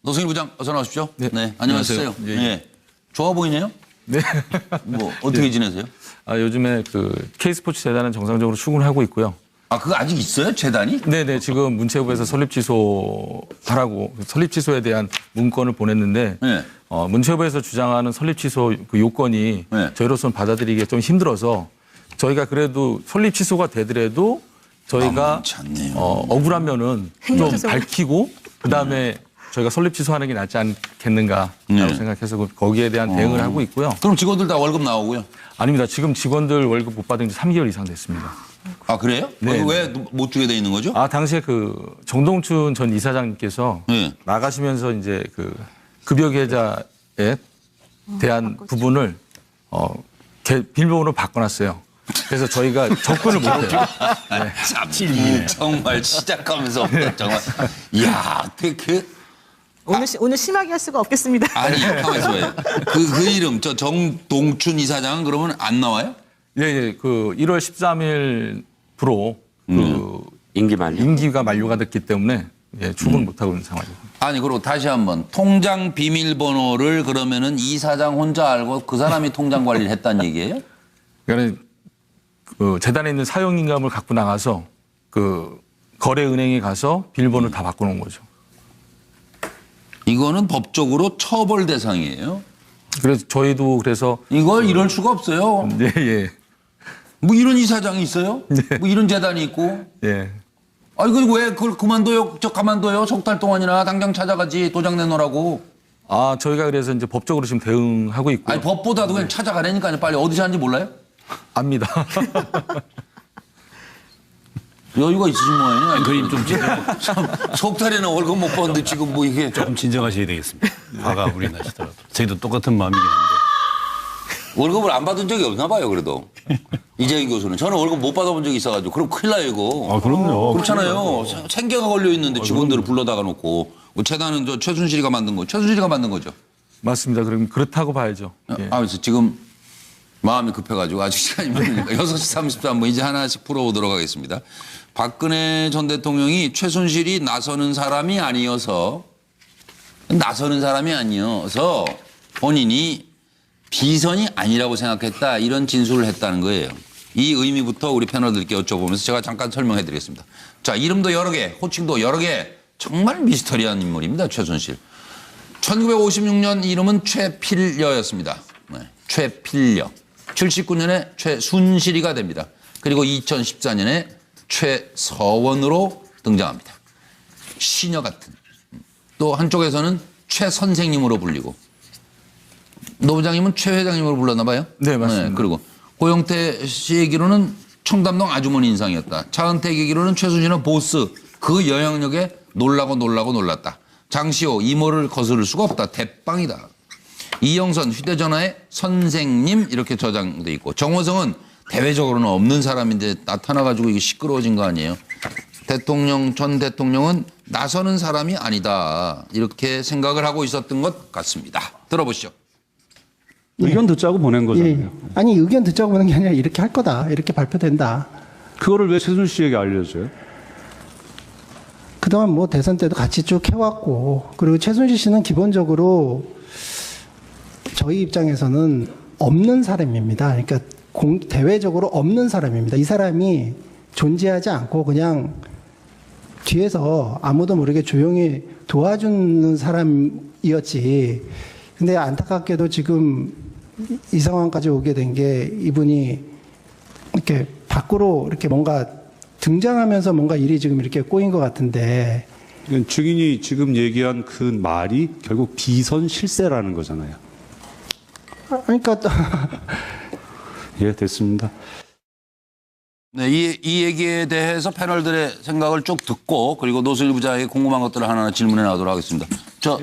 노승일 부장 어서 나오십시오. 네. 안녕하세요. 예, 예. 네. 좋아 보이네요. 네. 뭐 어떻게 지내세요? 요즘에 그 K스포츠 재단은 정상적으로 출근하고 있고요. 아, 그거 아직 있어요? 재단이? 네네. 지금 문체부에서 설립 취소하라고 설립 취소에 대한 문건을 보냈는데 네. 문체부에서 주장하는 설립 취소 그 요건이 네. 저희로서는 받아들이기가 좀 힘들어서 저희가 그래도 설립 취소가 되더라도 저희가 만만치 않네요. 억울한 면은 좀 밝히고 그다음에 저희가 설립 취소하는 게 낫지 않겠는가라고 네. 생각해서 거기에 대한 대응을 하고 있고요. 그럼 직원들 다 월급 나오고요. 아닙니다. 지금 직원들 월급 못 받은 지 3개월 이상 됐습니다. 아, 그래요? 네. 왜 못 주게 돼 있는 거죠? 당시에 그 정동춘 전 이사장님께서 네. 나가시면서 이제 그 급여 계좌에 대한 부분을 비밀번호로 바꿔놨어요. 그래서 저희가 접근을 못해요. 참, 정말 시작하면서 정말. 이야, 어떻게 오늘 심하게 할 수가 없겠습니다. 아니, 가만히 있어요. 그 이름, 저 정동춘 이사장은 그러면 안 나와요? 예, 그 1월 13일부로 그 임기가 만료가 됐기 때문에 출근 못하고 있는 상황입니다. 아니, 그리고 다시 한번 통장 비밀번호를 그러면은 이사장 혼자 알고 그 사람이 통장 관리를 했다는 얘기예요? 그러니까 그 재단에 있는 사용인감을 갖고 나가서 그 거래은행에 가서 비밀번호를 다 바꿔놓은 거죠. 이거는 법적으로 처벌 대상이에요. 그래서 저희도 그래서 이걸 이럴 수가 없어요. 네, 예. 뭐 이런 이사장이 있어요? 뭐 이런 재단이 있고. 예. 아니, 그리고 왜 그걸 그만둬요? 가만둬요? 석 달 동안이나 당장 찾아가지 도장 내놓으라고. 저희가 그래서 이제 법적으로 지금 대응하고 있고. 아니, 법보다도 그냥 찾아가라니까요. 빨리 어디서 하는지 몰라요? 압니다. 여유가 있으신 모양이네. 그림 좀 석 달이나 월급 못 받는데 지금 뭐 이게. 조금 진정하셔야 되겠습니다. 화가 우리 나시더라도. 저희도 똑같은 마음이긴 한데. 월급을 안 받은 적이 없나 봐요, 그래도. 이재희 교수는. 저는 월급 못 받아본 적이 있어가지고. 그럼 큰일 나요, 이거. 아, 그럼요. 그렇잖아요. 생계가 걸려 있는데 직원들을 불러다가 놓고. 재단은 저 최순실이가 만든 거. 최순실이가 만든 거죠. 맞습니다. 그럼 그렇다고 봐야죠. 예. 그래서 지금 마음이 급해가지고 아직 시간이 많으니까 6시 33분 이제 하나씩 풀어보도록 하겠습니다. 박근혜 전 대통령이 최순실이 나서는 사람이 아니어서 본인이 비선이 아니라고 생각했다 이런 진술을 했다는 거예요. 이 의미부터 우리 패널들께 여쭤보면서 제가 잠깐 설명해 드리겠습니다. 자, 이름도 여러 개, 호칭도 여러 개, 정말 미스터리한 인물입니다. 최순실. 1956년 이름은 최필려였습니다. 네, 최필려. 79년에 최순실이가 됩니다. 그리고 2014년에 최서원으로 등장합니다. 시녀 같은. 또 한쪽에서는 최 선생님으로 불리고 노 부장님은 최 회장님으로 불렀나 봐요? 네, 맞습니다. 그리고 고영태 씨 얘기로는 청담동 아주머니 인상이었다. 차은택 얘기로는 최순실은 보스. 그 영향력에 놀랐다. 장시호 이모를 거스를 수가 없다. 대빵이다. 이영선 휴대전화에 선생님 이렇게 저장돼 있고 정호성은 대외적으로는 없는 사람인데 나타나가지고 이게 시끄러워진 거 아니에요. 전 대통령은 나서는 사람이 아니다. 이렇게 생각을 하고 있었던 것 같습니다. 들어보시죠. 의견 듣자고 보낸 거잖아요. 예. 아니 의견 듣자고 보낸 게 아니라 이렇게 할 거다. 이렇게 발표된다. 그거를 왜 최순실 씨에게 알려줘요? 그동안 뭐 대선 때도 같이 쭉 해왔고 그리고 최순실 씨는 기본적으로 저희 입장에서는 없는 사람입니다. 그러니까 대외적으로 없는 사람입니다. 이 사람이 존재하지 않고 그냥 뒤에서 아무도 모르게 조용히 도와주는 사람이었지. 근데 안타깝게도 지금 이 상황까지 오게 된 게 이분이 이렇게 밖으로 이렇게 뭔가 등장하면서 뭔가 일이 지금 이렇게 꼬인 것 같은데. 증인이 지금 얘기한 그 말이 결국 비선 실세라는 거잖아요. 그러니까 예, 됐습니다. 네, 이 얘기에 대해서 패널들의 생각을 쭉 듣고 그리고 노승일 부장에게 궁금한 것들을 하나하나 질문해 나가도록 하겠습니다.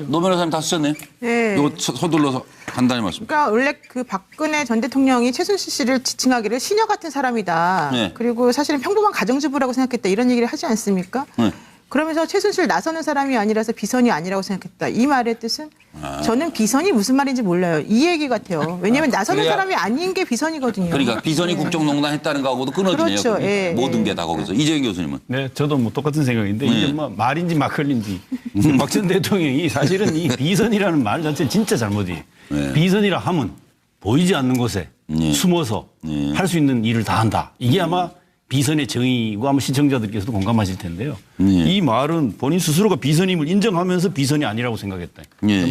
노 변호사님 다 쓰셨네요? 네. 이거 서둘러서 간단히 말씀. 그러니까 원래 그 박근혜 전 대통령이 최순실 씨를 지칭하기를 시녀 같은 사람이다. 네. 그리고 사실은 평범한 가정주부라고 생각했다 이런 얘기를 하지 않습니까? 네. 그러면서 최순실 나서는 사람이 아니라서 비선이 아니라고 생각했다. 이 말의 뜻은 저는 비선이 무슨 말인지 몰라요. 이 얘기 같아요. 왜냐하면 나서는 그래야- 사람이 아닌 게 비선이거든요. 그러니까 비선이 국정농단 했다는 거하고도 끊어지네요. 그렇죠. 그게. 예, 모든 예. 게 다 거기서. 이재용 교수님은. 네, 저도 뭐 똑같은 생각인데 이게 뭐 말인지 막걸리인지 박 전 대통령이 사실은 이 비선이라는 말 자체 진짜 잘못이에요. 비선이라 하면 보이지 않는 곳에 숨어서 할 수 있는 일을 다 한다. 이게 아마 비선의 정의고 아마 시청자들께서도 공감하실 텐데요. 이 말은 본인 스스로가 비선임을 인정하면서 비선이 아니라고 생각했다.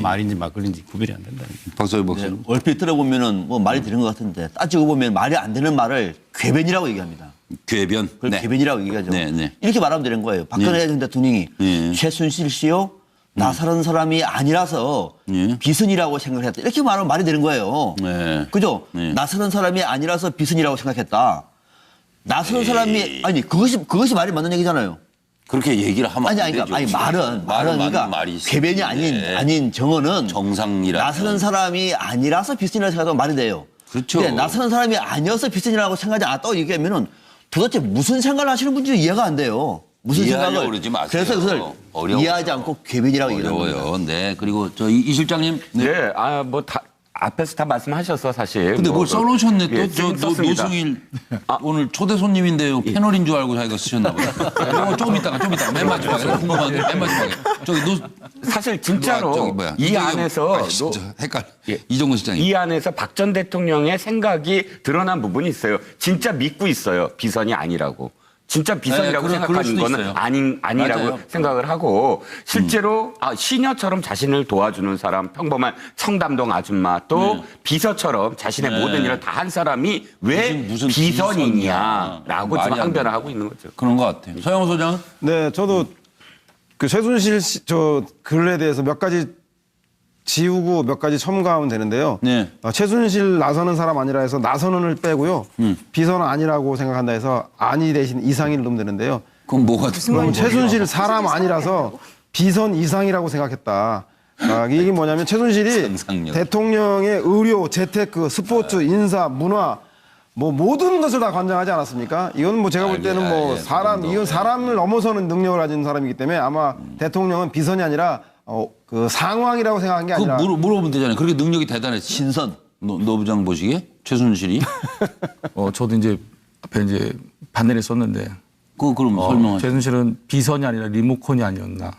말인지 막걸리인지 구별이 안 된다. 박서희 박사. 네, 얼핏 들어보면은 뭐 말이 되는 것 같은데 따지고 보면 말이 안 되는 말을 궤변이라고 얘기합니다. 궤변. 그걸 네. 궤변이라고 얘기하죠. 네, 네. 이렇게 말하면 되는 거예요. 박근혜 전 대통령이 최순실 씨요 나서는 사람이 아니라서 비선이라고 생각했다. 이렇게 말하면 말이 되는 거예요. 네. 그죠? 네. 나서는 사람이 아니라서 비선이라고 생각했다. 나서는 사람이 아니 그것이 말이 맞는 얘기잖아요. 그렇게 얘기를 하면 아니 안 아니 되죠. 그러니까 아니 말은 그러니까 말이 있어요. 궤변이 네. 아닌 정어는 정상이라. 나서는 사람이 아니라서 비선이라고 생각하면 말이 돼요. 그렇죠. 근데 나서는 사람이 아니어서 비선이라고 생각하지 않았다고 얘기하면은 도대체 무슨 생각을 하시는 분인지 이해가 안 돼요. 무슨 이해하려고 생각을. 그러지 마세요. 그래서 그것을 어려워요. 이해하지 않고 궤변이라고 얘기하는 겁니다. 어려워요. 네. 그리고 저 이 실장님. 네, 뭐 다 앞에서 다 말씀하셨어 사실. 근데 뭐, 뭘 써놓으셨네. 예, 또 썼습니다. 노승일 오늘 초대 손님인데요. 패널인 줄 알고 자기가 쓰셨나 보다. 조금 있다가 맨 마지막에 궁금한 게 맨 마지막에. 저기 사실 진짜로 저기 뭐야. 이 이정현- 안에서 아, 진짜 헷갈려. 예. 이종근 실장님. 이 안에서 박 전 대통령의 생각이 드러난 부분이 있어요. 진짜 믿고 있어요. 비선이 아니라고. 진짜 비선이라고 네, 그럴 생각하는 수도 거는 있어요. 아니라고 맞아요. 생각을 하고 실제로 시녀처럼 자신을 도와주는 사람, 평범한 청담동 아줌마 또 비서처럼 자신의 네. 모든 일을 다 한 사람이 왜 무슨 비선이냐라고 말이 지금 안 항변을 돼. 하고 있는 거죠. 그런 것 같아요. 서영호 소장은? 네, 저도 그 최순실 씨 저 글에 대해서 몇 가지 지우고 몇 가지 첨가하면 되는데요. 네. 최순실 나서는 사람 아니라 해서 나서는을 빼고요. 비선은 아니라고 생각한다 해서 아니 대신 이상일 넣으면 되는데요. 그럼 뭐가 그럼 최순실 사람 아니라서 비선 이상이라고 생각했다. 이 얘기 뭐냐면 최순실이 상상력. 대통령의 의료, 재테크, 스포츠, 인사, 문화 뭐 모든 것을 다 관장하지 않았습니까? 이건 뭐 제가 볼 때는 뭐 이건 사람을 넘어서는 능력을 가진 사람이기 때문에 아마 대통령은 비선이 아니라 그 상황이라고 생각한 게 그 아니라 물어보면 되잖아요. 그렇게 능력이 대단했어. 신선. 노부장 보시기에 최순실이? 저도 이제 앞에 이제 반대를 썼는데 그럼 설명하세요. 최순실은 비선이 아니라 리모컨이 아니었나.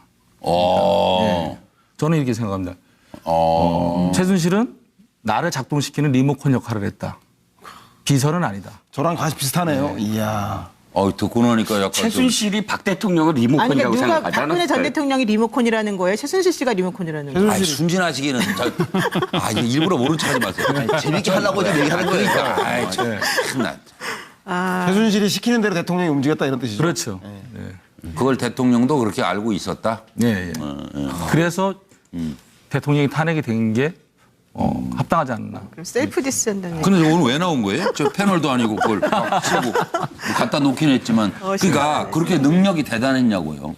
저는 이렇게 생각합니다. 최순실은 나를 작동시키는 리모컨 역할을 했다. 비선은 아니다. 저랑 가시 비슷하네요. 이야. 듣고 나니까 약간 좀 최순실이 박 대통령을 아니 리모컨이라고 그러니까 누가 생각하지 박근혜 전 않았어요. 대통령이 리모컨이라는 거예요? 최순실 씨가 리모컨이라는 거예요? 아이, 순진하시기는 이거 일부러 모른 척하지 마세요. 재밌게 하려고 지금 얘기하는 거예요. 그러니까 아이, 참나. 최순실이 시키는 대로 대통령이 움직였다 이런 뜻이죠. 그렇죠. 그걸 대통령도 그렇게 알고 있었다. 예. 그래서 대통령이 탄핵이 된 게 합당하지 않나. 그럼 셀프 디스 한다는 근데 오늘 왜 나온 거예요? 저 패널도 아니고 그걸 막 쓰고 갖다 놓긴 했지만 그러니까 그렇게 능력이 대단했냐고요.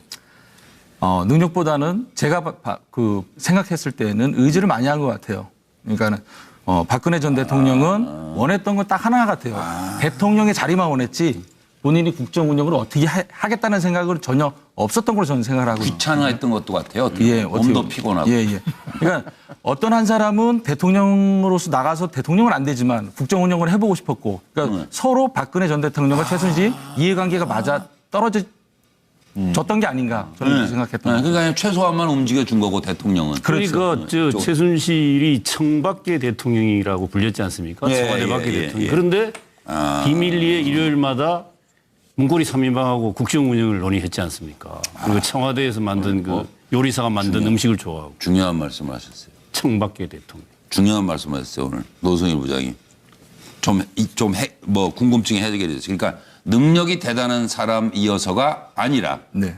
능력보다는 제가 생각했을 때는 의지를 많이 한 것 같아요. 그러니까는 박근혜 전 대통령은 원했던 건 딱 하나 같아요. 대통령의 자리만 원했지 본인이 국정 운영을 어떻게 하겠다는 생각은 전혀 없었던 걸로 저는 생각을 하고 귀찮아했던 것도 같아요. 예, 몸도 피곤하고. 예. 그러니까 어떤 한 사람은 대통령으로서 나가서 대통령은 안 되지만 국정 운영을 해보고 싶었고, 그러니까 서로 박근혜 전 대통령과 최순실 이해관계가 맞아 떨어졌던 게 아닌가 저는 그렇게 생각했던 거예요. 그러니까 그냥 최소한만 움직여 준 거고 대통령은. 그러니까 최순실이 청밖의 대통령이라고 불렸지 않습니까? 청와대 밖의 대통령. 그런데 비밀리에 일요일마다 문고리 3인방하고 국정 운영을 논의했지 않습니까? 그리고 청와대에서 만든 그 요리사가 만든 음식을 좋아하고 중요한 말씀을 하셨어요. 청밖의 대통령. 중요한 말씀을 하셨어요 오늘 노승일 부장이. 궁금증이 해결이 됐어요. 그러니까 능력이 대단한 사람이어서가 아니라 네.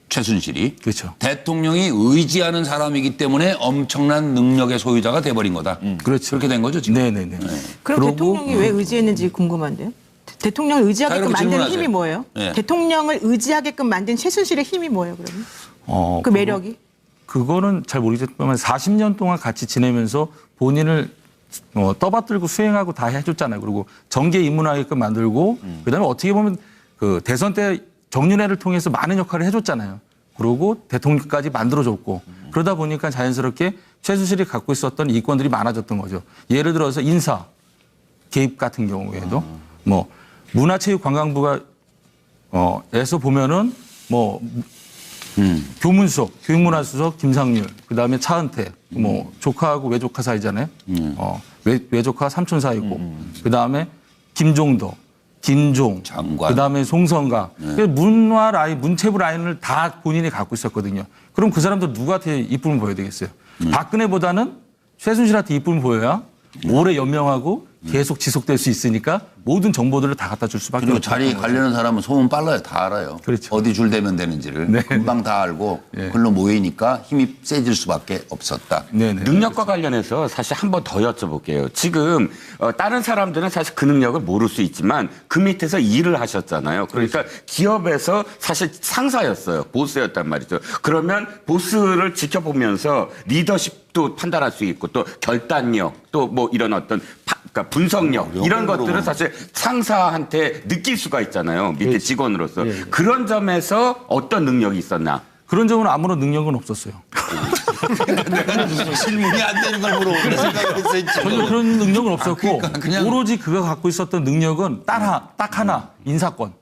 최순실이 그렇죠. 대통령이 의지하는 사람이기 때문에 엄청난 능력의 소유자가 돼버린 거다. 그렇죠. 그렇게 된 거죠 지금. 네네네. 그럼 대통령이 왜 의지했는지 궁금한데요. 대통령을 의지하게끔 자, 만든 질문하세요. 힘이 뭐예요? 네. 대통령을 의지하게끔 만든 최순실의 힘이 뭐예요, 그러면? 그 매력이? 그거는 잘 모르겠지만 40년 동안 같이 지내면서 본인을 떠받들고 수행하고 다 해줬잖아요. 그리고 정계 입문하게끔 만들고 그다음에 어떻게 보면 그 대선 때 정윤회를 통해서 많은 역할을 해줬잖아요. 그러고 대통령까지 만들어줬고 그러다 보니까 자연스럽게 최순실이 갖고 있었던 이권들이 많아졌던 거죠. 예를 들어서 인사 개입 같은 경우에도 뭐 문화체육관광부가 에서 보면은 뭐 교문수석, 교육문화수석 김상률, 그다음에 차은태, 뭐 조카하고 외조카 사이잖아요. 외조카 삼촌 사이고, 그다음에 김종덕, 김종, 장관. 그다음에 송성가. 문화 라인, 문체부 라인을 다 본인이 갖고 있었거든요. 그럼 그 사람들 누구한테 이쁨을 보여야 되겠어요? 박근혜보다는 최순실한테 이쁨을 보여야 오래 연명하고 계속 지속될 수 있으니까 모든 정보들을 다 갖다 줄 수밖에 그리고 없죠. 자리 가려는 사람은 소문 빨라요. 다 알아요. 그렇죠. 어디 줄 대면 되는지를 네. 금방 다 알고 네. 글로 모이니까 힘이 세질 수밖에 없었다. 네네. 능력과 관련해서 사실 한 번 더 여쭤볼게요. 지금 다른 사람들은 사실 그 능력을 모를 수 있지만 그 밑에서 일을 하셨잖아요. 그러니까 기업에서 사실 상사였어요. 보스였단 말이죠. 그러면 보스를 지켜보면서 리더십도 판단할 수 있고 또 결단력 또 뭐 이런 어떤 그러니까 분석력 이런 것들을 사실 상사한테 느낄 수가 있잖아요. 밑에 직원으로서. 그런 점에서 어떤 능력이 있었나? 그런 점은 아무런 능력은 없었어요. 질문이 안 되는 걸 물어보는 생각을 전혀 그런 능력은 없었고 그러니까 그냥- 오로지 그가 갖고 있었던 능력은 딱 하나 인사권.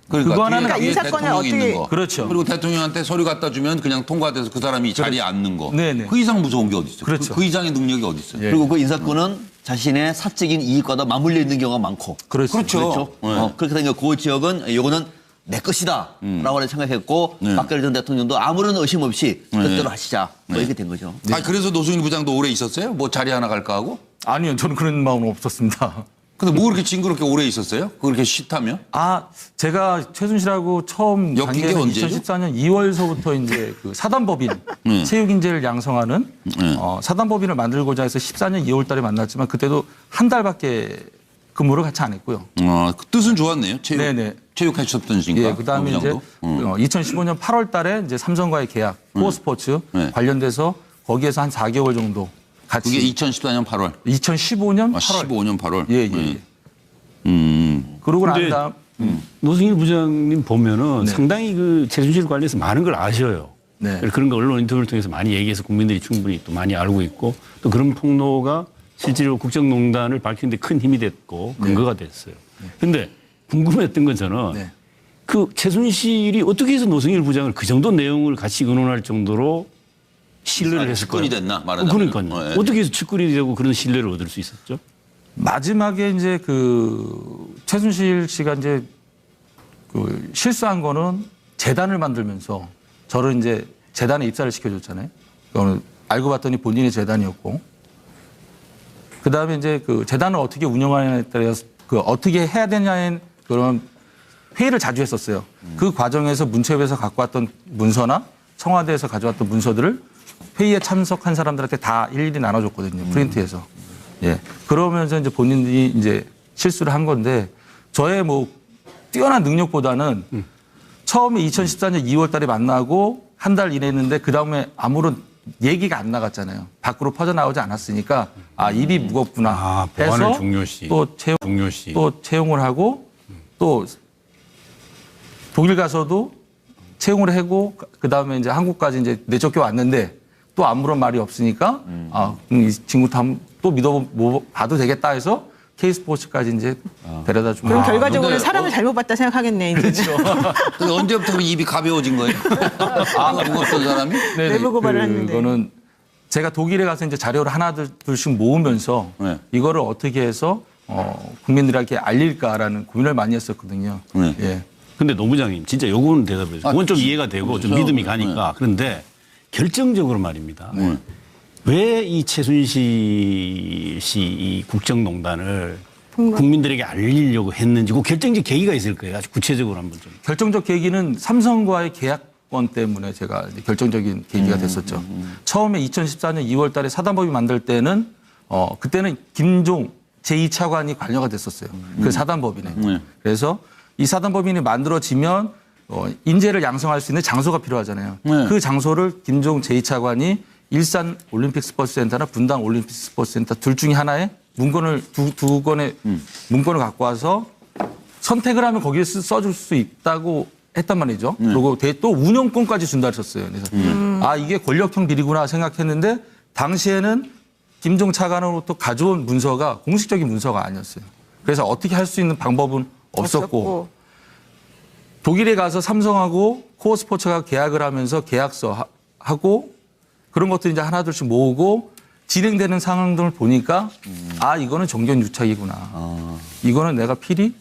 그러니까 그거 하나는 뒤에 인사권을 대통령이 어떻게- 있는 거. 그렇죠. 그리고 대통령한테 서류 갖다 주면 그냥 통과돼서 그 사람이 자리에 앉는 거. 네네. 그 이상 무서운 게 어디 있어요? 그렇죠. 그 이상의 능력이 어디 있어요? 예. 그리고 그 인사권은 자신의 사적인 이익과도 맞물려 있는 경우가 많고. 그렇죠. 그렇죠. 네. 그렇게 되니까 그 지역은 요거는 내 것이다 라고 생각했고 박근혜 전 대통령도 아무런 의심 없이 뜻대로 하시자 뭐 이렇게 된 거죠. 아, 그래서 노승일 부장도 오래 있었어요? 뭐 자리 하나 갈까 하고? 아니요, 저는 그런 마음은 없었습니다. 근데 뭐 그렇게 징그럽게 오래 있었어요? 그렇게 싫다며? 제가 최순실하고 처음 엮인 게 관계는 언제죠? 2014년 2월서부터 이제 그 사단법인 체육인재를 양성하는 사단법인을 만들고자 해서 14년 2월달에 만났지만 그때도 한 달밖에 근무를 같이 안 했고요. 그 뜻은 좋았네요. 네네. 체육하셨던지니까. 예, 그다음에 이제 2015년 8월달에 이제 삼성과의 계약, 코어스포츠 네. 관련돼서 거기에서 한 4개월 정도 같이. 그게 2014년 8월. 2015년 8월. 15년 8월. 예. 그러고 난 근데 다음 노승일 부장님 보면은 상당히 그 최순실 관련해서 많은 걸 아셔요. 네. 그런 거 언론 인터뷰를 통해서 많이 얘기해서 국민들이 충분히 또 많이 알고 있고 또 그런 폭로가 실제로 국정농단을 밝히는 데 큰 힘이 됐고 근거가 됐어요. 그런데 궁금했던 건 저는 네. 그 최순실이 어떻게 해서 노승일 부장을 그 정도 내용을 같이 의논할 정도로 신뢰를 했을까요? 측근이 됐나 말하자면. 그러니까요. 예. 어떻게 해서 측근이 되고 그런 신뢰를 얻을 수 있었죠? 마지막에 이제 그 최순실 씨가 이제 그 실수한 거는 재단을 만들면서 저를 이제 재단에 입사를 시켜줬잖아요. 그거는 알고 봤더니 본인의 재단이었고, 그 다음에 이제 그 재단을 어떻게 운영하냐에 따라서 그 어떻게 해야 되냐는 그런 회의를 자주 했었어요. 그 과정에서 문체부에서 갖고 왔던 문서나 청와대에서 가져왔던 문서들을 회의에 참석한 사람들한테 다 일일이 나눠줬거든요. 프린트해서. 예. 그러면서 이제 본인이 이제 실수를 한 건데 저의 뭐 뛰어난 능력보다는 처음에 2014년 2월 달에 만나고 한 달 일했는데 그 다음에 아무런 얘기가 안 나갔잖아요. 밖으로 퍼져나오지 않았으니까 일이 무겁구나 보안을 해서 중요시. 또 채용을 하고 또 독일 가서도 채용을 하고 그 다음에 이제 한국까지 이제 내쫓겨 왔는데 또 아무런 말이 없으니까 이 친구 또 믿어봐도 되겠다 해서 K스포츠까지 이제 데려다 준 그럼 거예요. 결과적으로 근데 사람을 잘못 봤다 생각하겠네. 이제. 근데 언제부터 그 입이 가벼워진 거예요? 무겁던 사람이? 네네. 내부 고발을 했는데. 그거는 제가 독일에 가서 이제 자료를 하나둘씩 모으면서 네. 이거를 어떻게 해서 국민들에게 알릴까라는 고민을 많이 했었거든요. 네. 예. 근데 노 부장님 진짜 요거는 대답해 주세요. 그건 좀 이해가 되고 좀 믿음이 가니까. 그런데 결정적으로 말입니다. 왜 이 최순실 씨 이 국정농단을 국민들에게 알리려고 했는지 그 결정적 계기가 있을 거예요. 아주 구체적으로 한번 좀. 결정적 계기는 삼성과의 계약권 때문에 제가 이제 결정적인 계기가 됐었죠. 처음에 2014년 2월 달에 사단법인 만들 때는 그때는 김종 제2차관이 관여가 됐었어요. 그 사단법인에. 그래서 이 사단법인이 만들어지면 인재를 양성할 수 있는 장소가 필요하잖아요. 그 장소를 김종 제2차관이 일산 올림픽 스포츠센터나 분당 올림픽 스포츠센터 둘 중에 하나에 문건을 두 건의 문건을 갖고 와서 선택을 하면 거기에 써줄 수 있다고 했단 말이죠. 그리고 또 운영권까지 준다 했었어요. 그래서 아 이게 권력형 비리구나 생각했는데 당시에는 김종 차관으로부터 가져온 문서가 공식적인 문서가 아니었어요. 그래서 어떻게 할 수 있는 방법은 없었고 독일에 가서 삼성하고 코어스포츠가 계약을 하면서 계약서 하고 그런 것들 이제 하나둘씩 모으고 진행되는 상황들을 보니까 아 이거는 정경유착이구나. 이거는 내가 필히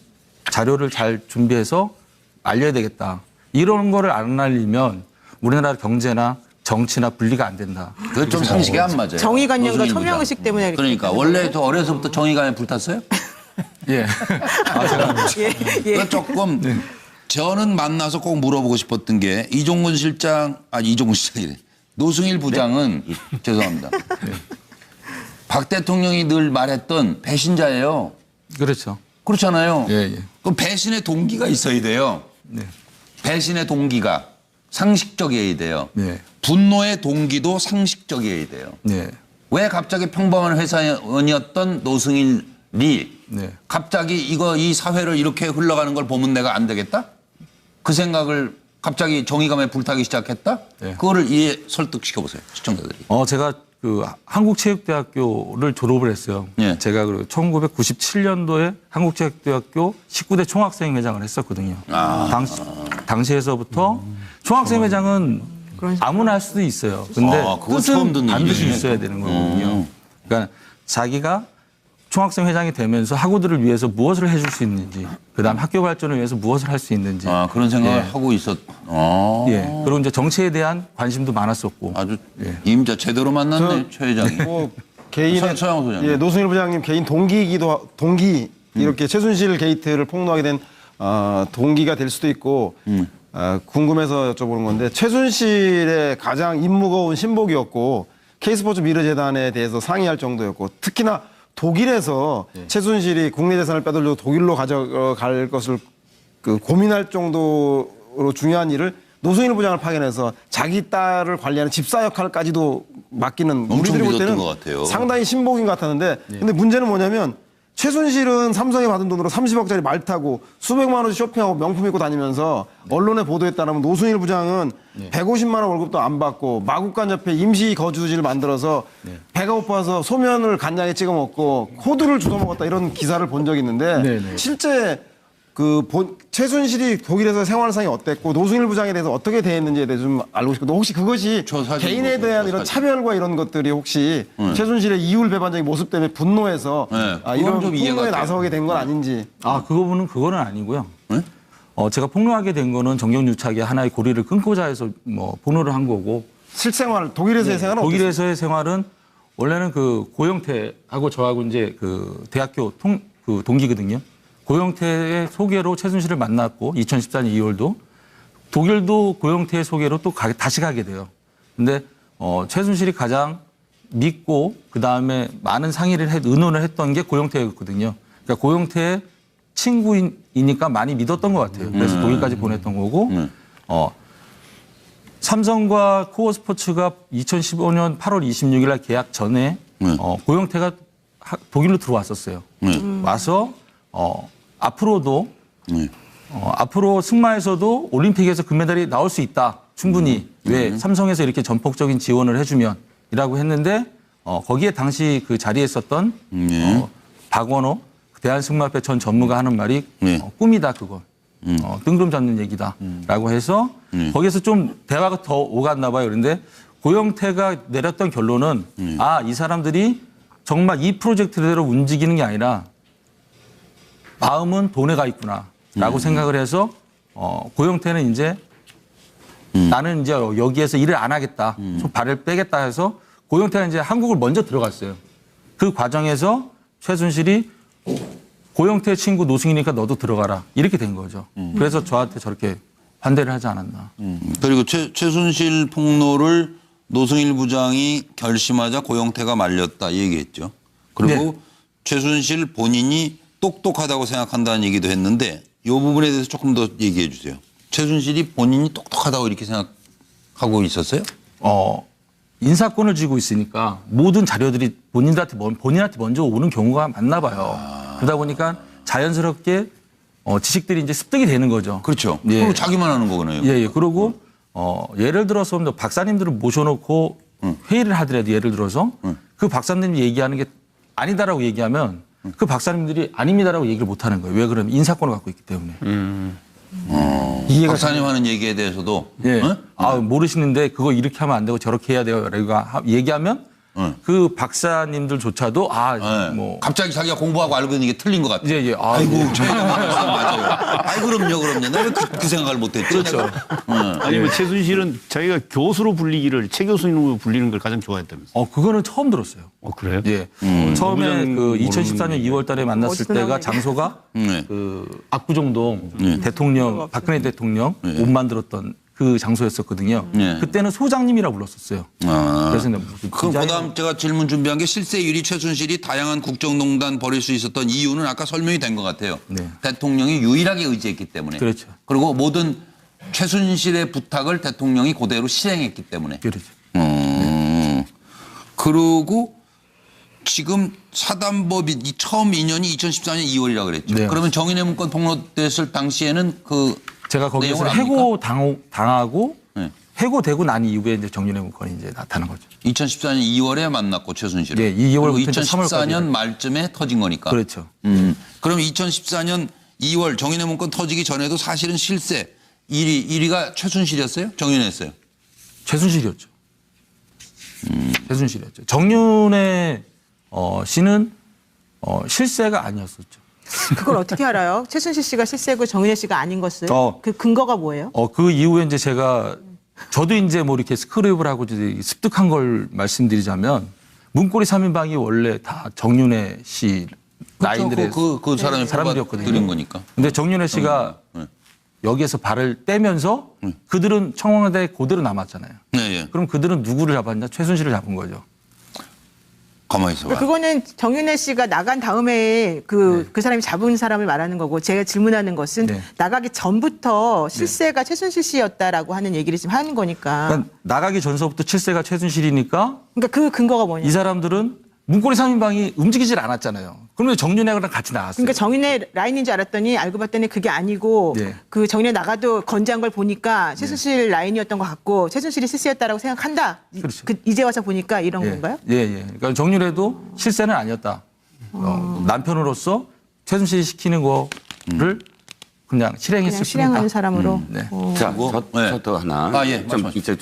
자료를 잘 준비해서 알려야 되겠다. 이런 거를 안 알리면 우리나라 경제나 정치나 분리가 안 된다. 그건 좀 상식이 안 맞아요. 정의관념과 노승일 초명의식 때문에 이렇게 그러니까 원래 저 어려서부터 정의관에 불탔어요? 예. 그 조금 저는 만나서 꼭 물어보고 싶었던 게 이종근 실장이래. 노승일 부장은 죄송합니다. 박 대통령이 늘 말했던 배신자예요. 그렇죠. 그렇잖아요. 예, 예. 그럼 배신의 동기가 있어야 돼요. 네. 배신의 동기가 상식적이어야 돼요. 네. 분노의 동기도 상식적이어야 돼요. 네. 왜 갑자기 평범한 회사원이었던 노승일이 네. 갑자기 이 사회를 이렇게 흘러가는 걸 보면 내가 안 되겠다? 그 생각을 갑자기 정의감에 불타기 시작했다? 네. 그거를 설득시켜 보세요. 시청자들이. 제가 그 한국체육대학교를 졸업을 했어요. 예. 제가 1997년도에 한국체육대학교 19대 총학생회장을 했었거든요. 당시에서부터 총학생회장은 아무나 할 수도 있어요. 근데 그거 처음 뜻은 듣는 반드시 얘기네. 있어야 되는 거거든요. 그러니까 자기가 총학생회장이 되면서 학우들을 위해서 무엇을 해줄 수 있는지, 그다음 학교 발전을 위해서 무엇을 할 수 있는지. 그런 생각을 예. 하고 예. 그리고 이제 정치에 대한 관심도 많았었고. 아주 예. 임자 제대로 만났네, 최 회장이. 뭐 개인의 서영호 소장님. 예, 노승일 부장님 개인 동기 이렇게 최순실 게이트를 폭로하게 된 동기가 될 수도 있고 궁금해서 여쭤보는 건데 최순실의 가장 임무거운 신복이었고 K스포츠 미르재단에 대해서 상의할 정도였고 특히나 독일에서 최순실이 국내 재산을 빼돌려 독일로 가져갈 것을 고민할 정도로 중요한 일을 노승일 부장을 파견해서 자기 딸을 관리하는 집사 역할까지도 맡기는 우리들이 볼 믿었던 때는 것 같아요. 상당히 신복인 것 같았는데 근데 문제는 뭐냐면 최순실은 삼성에 받은 돈으로 30억짜리 말 타고 수백만 원씩 쇼핑하고 명품 입고 다니면서 언론에 보도에 따르면 노승일 부장은 150만 원 월급도 안 받고 마국간 옆에 임시 거주지를 만들어서 배가 고파서 소면을 간장에 찍어 먹고 호두를 주워 먹었다 이런 기사를 본 적이 있는데 실제 최순실이 독일에서 생활상이 어땠고 노승일 부장에 대해서 어떻게 대했는지에 대해서 좀 알고 싶고 혹시 그것이 개인에 대한 이런 차별과 이런 것들이 혹시 최순실의 이율배반적인 모습 때문에 분노해서 이런 좀 이해가 폭로에 돼요. 나서게 된 건 아닌지. 그거는 아니고요. 네? 제가 폭로하게 된 거는 정경유착의 하나의 고리를 끊고자 해서 폭로를 한 거고. 실생활 독일에서의 생활은 독일에서의 생활은 원래는 고영태하고 저하고 이제 대학교 동기거든요. 고영태의 소개로 최순실을 만났고 2014년 2월도 독일도 고영태의 소개로 또 다시 가게 돼요. 근데 최순실이 가장 믿고 그다음에 많은 상의를 의논을 했던 게 고영태였거든요. 그러니까 고영태의 친구이니까 많이 믿었던 것 같아요. 그래서 독일까지 보냈던 거고 삼성과 코어스포츠가 2015년 8월 26일 날 계약 전에 고영태가 독일로 들어왔었어요. 와서 앞으로도 앞으로 승마에서도 올림픽에서 금메달이 나올 수 있다. 충분히. 왜 삼성에서 이렇게 전폭적인 지원을 해주면이라고 했는데 거기에 당시 그 자리에 있었던 박원호 대한승마협회 전 전무가 하는 말이 꿈이다 그건. 뜬구름 잡는 얘기다라고 해서 거기에서 좀 대화가 더 오갔나 봐요. 그런데 고영태가 내렸던 결론은 이 사람들이 정말 이 프로젝트대로 움직이는 게 아니라 마음은 돈에 가 있구나라고 생각을 해서 고영태는 이제 나는 이제 여기에서 일을 안 하겠다. 발을 빼겠다 해서 고영태가 이제 한국을 먼저 들어갔어요. 그 과정에서 최순실이 고영태 친구 노승일이니까 너도 들어가라. 이렇게 된 거죠. 그래서 저한테 저렇게 반대를 하지 않았나. 그리고 최순실 폭로를 노승일 부장이 결심하자 고영태가 말렸다 이 얘기했죠. 그리고 최순실 본인이 똑똑하다고 생각한다는 얘기도 했는데 이 부분에 대해서 조금 더 얘기해 주세요. 최순실이 본인이 똑똑하다고 이렇게 생각하고 있었어요? 인사권을 쥐고 있으니까 모든 자료들이 본인한테 먼저 오는 경우가 많나 봐요. 그러다 보니까 자연스럽게 지식들이 이제 습득이 되는 거죠. 그렇죠. 예. 그리고 자기만 하는 거거든요. 예, 예. 그리고 예를 들어서 박사님들을 모셔놓고 회의를 하더라도 예를 들어서 그 박사님이 얘기하는 게 아니다라고 얘기하면 그 박사님들이 아닙니다라고 얘기를 못 하는 거예요. 왜 그러면 인사권을 갖고 있기 때문에. 이해가 박사님 하는 얘기에 대해서도 예. 어? 모르시는데 그거 이렇게 하면 안 되고 저렇게 해야 돼요. 라고 얘기하면 그 박사님들조차도 네. 갑자기 자기가 공부하고 알고 있는 게 틀린 것 같아. 예, 예. 아이고, 저희가 맞아요. 아이, 그럼요. 내가 왜 그 생각을 못했지? 그렇죠. 아니면 최순실은 자기가 교수로 불리기를 최 교수님으로 불리는 걸 가장 좋아했다면서. 그거는 처음 들었어요. 그래요? 예. 처음에 그 2014년 2월 달에 만났을 어디서 때가 나오는 장소가 네. 그 압구정동 대통령, 박근혜 대통령 옷 만들었던 그 장소였었거든요. 네. 그때는 소장님이라고 불렀었어요. 그래서 그럼 그다음 제가 질문 준비한 게 실세유리 최순실이 다양한 국정농단 벌일 수 있었던 이유는 아까 설명이 된 것 같아요. 네. 대통령이 유일하게 의지했기 때문에. 그렇죠. 그리고 모든 최순실의 부탁을 대통령이 그대로 실행했기 때문에. 그렇죠. 그리고 지금 사단법인 처음 인연이 2014년 2월이라고 그랬죠. 네. 그러면 정인의 문건 폭로됐을 당시에는 제가 거기서 내용을 해고 당하고 네. 해고되고 난 이후에 이제 정윤회 문건이 이제 나타난 거죠. 2014년 2월에 만났고 최순실을. 네, 2월부터 그리고 이제 2014년 3월까지. 말쯤에 터진 거니까. 그렇죠. 그럼 2014년 2월 정윤회 문건 터지기 전에도 사실은 실세 1위가 최순실이었어요? 정윤회였어요? 최순실이었죠. 최순실이었죠. 정윤회 씨는 실세가 아니었었죠. 그걸 어떻게 알아요? 최순실 씨가 실세고 정윤혜 씨가 아닌 것을. 그 근거가 뭐예요? 그 이후에 이제 저도 이제 뭐 이렇게 스크랩을 하고 이제 습득한 걸 말씀드리자면 문고리 3인방이 원래 다 정윤회 씨 라인들의 그 사람이 사람들이었거든요. 드린 거니까. 근데 정윤회 씨가 여기에서 발을 떼면서 그들은 청와대에 그대로 남았잖아요. 네, 예. 그럼 그들은 누구를 잡았냐? 최순실을 잡은 거죠. 가만히 있어봐. 그거는 정윤혜 씨가 나간 다음에 그 사람이 잡은 사람을 말하는 거고 제가 질문하는 것은 네. 나가기 전부터 실세가 최순실 씨였다라고 하는 얘기를 지금 하는 거니까. 그러니까 나가기 전서부터 칠세가 최순실이니까 그러니까 그 근거가 뭐냐? 이 사람들은 문고리 3인방이 움직이질 않았잖아요. 그러면 정윤회랑 같이 나왔어요. 그러니까 정윤혜 라인인 줄 알았더니 알고 봤더니 그게 아니고 네. 그 정윤혜 나가도 건재한 걸 보니까 최순실 라인이었던 것 같고 최순실이 실세였다라고 생각한다. 그렇죠. 이제 와서 보니까 이런 건가요? 예. 그러니까 정윤회도 실세는 아니었다. 남편으로서 최순실이 시키는 거를 그냥 실행했을 그냥 실행하는 뿐이다. 사람으로. 네. 자, 네. 저도 하나. 아, 예, 좀 말씀하십시오. 이제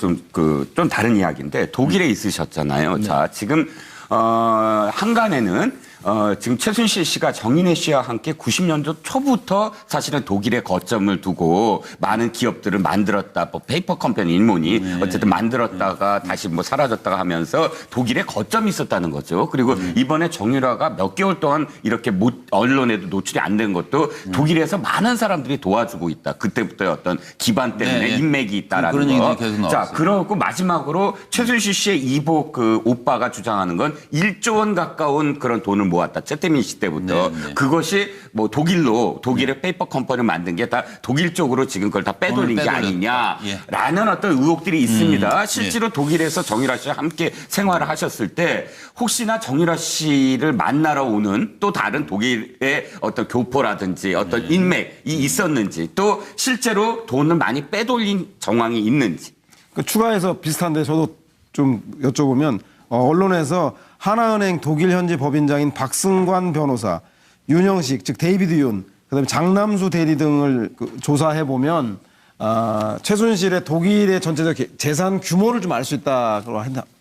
좀 다른 이야기인데 독일에 있으셨잖아요. 자, 지금 한간에는 지금 최순실 씨가 정인혜 씨와 함께 90년도 초부터 사실은 독일에 거점을 두고 많은 기업들을 만들었다. 뭐 페이퍼 컴퍼니 일본이 어쨌든 만들었다가 다시 뭐 사라졌다가 하면서 독일에 거점이 있었다는 거죠. 그리고 이번에 정유라가 몇 개월 동안 이렇게 언론에도 노출이 안 된 것도 독일에서 많은 사람들이 도와주고 있다. 그때부터의 어떤 기반 때문에 네, 네. 인맥이 있다라는 그런 거. 얘기들이 계속 자, 나왔어요. 그러고 마지막으로 최순실 씨의 이복 그 오빠가 주장하는 건 1조 원 가까운 그런 돈을 모았다. 최태민 씨 때부터. 네. 그것이 뭐 독일의 페이퍼 컴퍼니를 만든 게 다 독일 쪽으로 지금 그걸 다 빼돌린 게 빼돌렸다. 아니냐라는 어떤 의혹들이 있습니다. 실제로 독일에서 정유라 씨와 함께 생활을 하셨을 때 혹시나 정유라 씨를 만나러 오는 또 다른 독일의 어떤 교포라든지 어떤 인맥이 있었는지 또 실제로 돈을 많이 빼돌린 정황이 있는지. 그 추가해서 비슷한데 저도 좀 여쭤보면 언론에서 하나은행 독일 현지 법인장인 박승관 변호사, 윤영식 즉 데이비드 윤, 그다음에 장남수 대리 등을 조사해 보면 최순실의 독일의 전체적 재산 규모를 좀 알 수 있다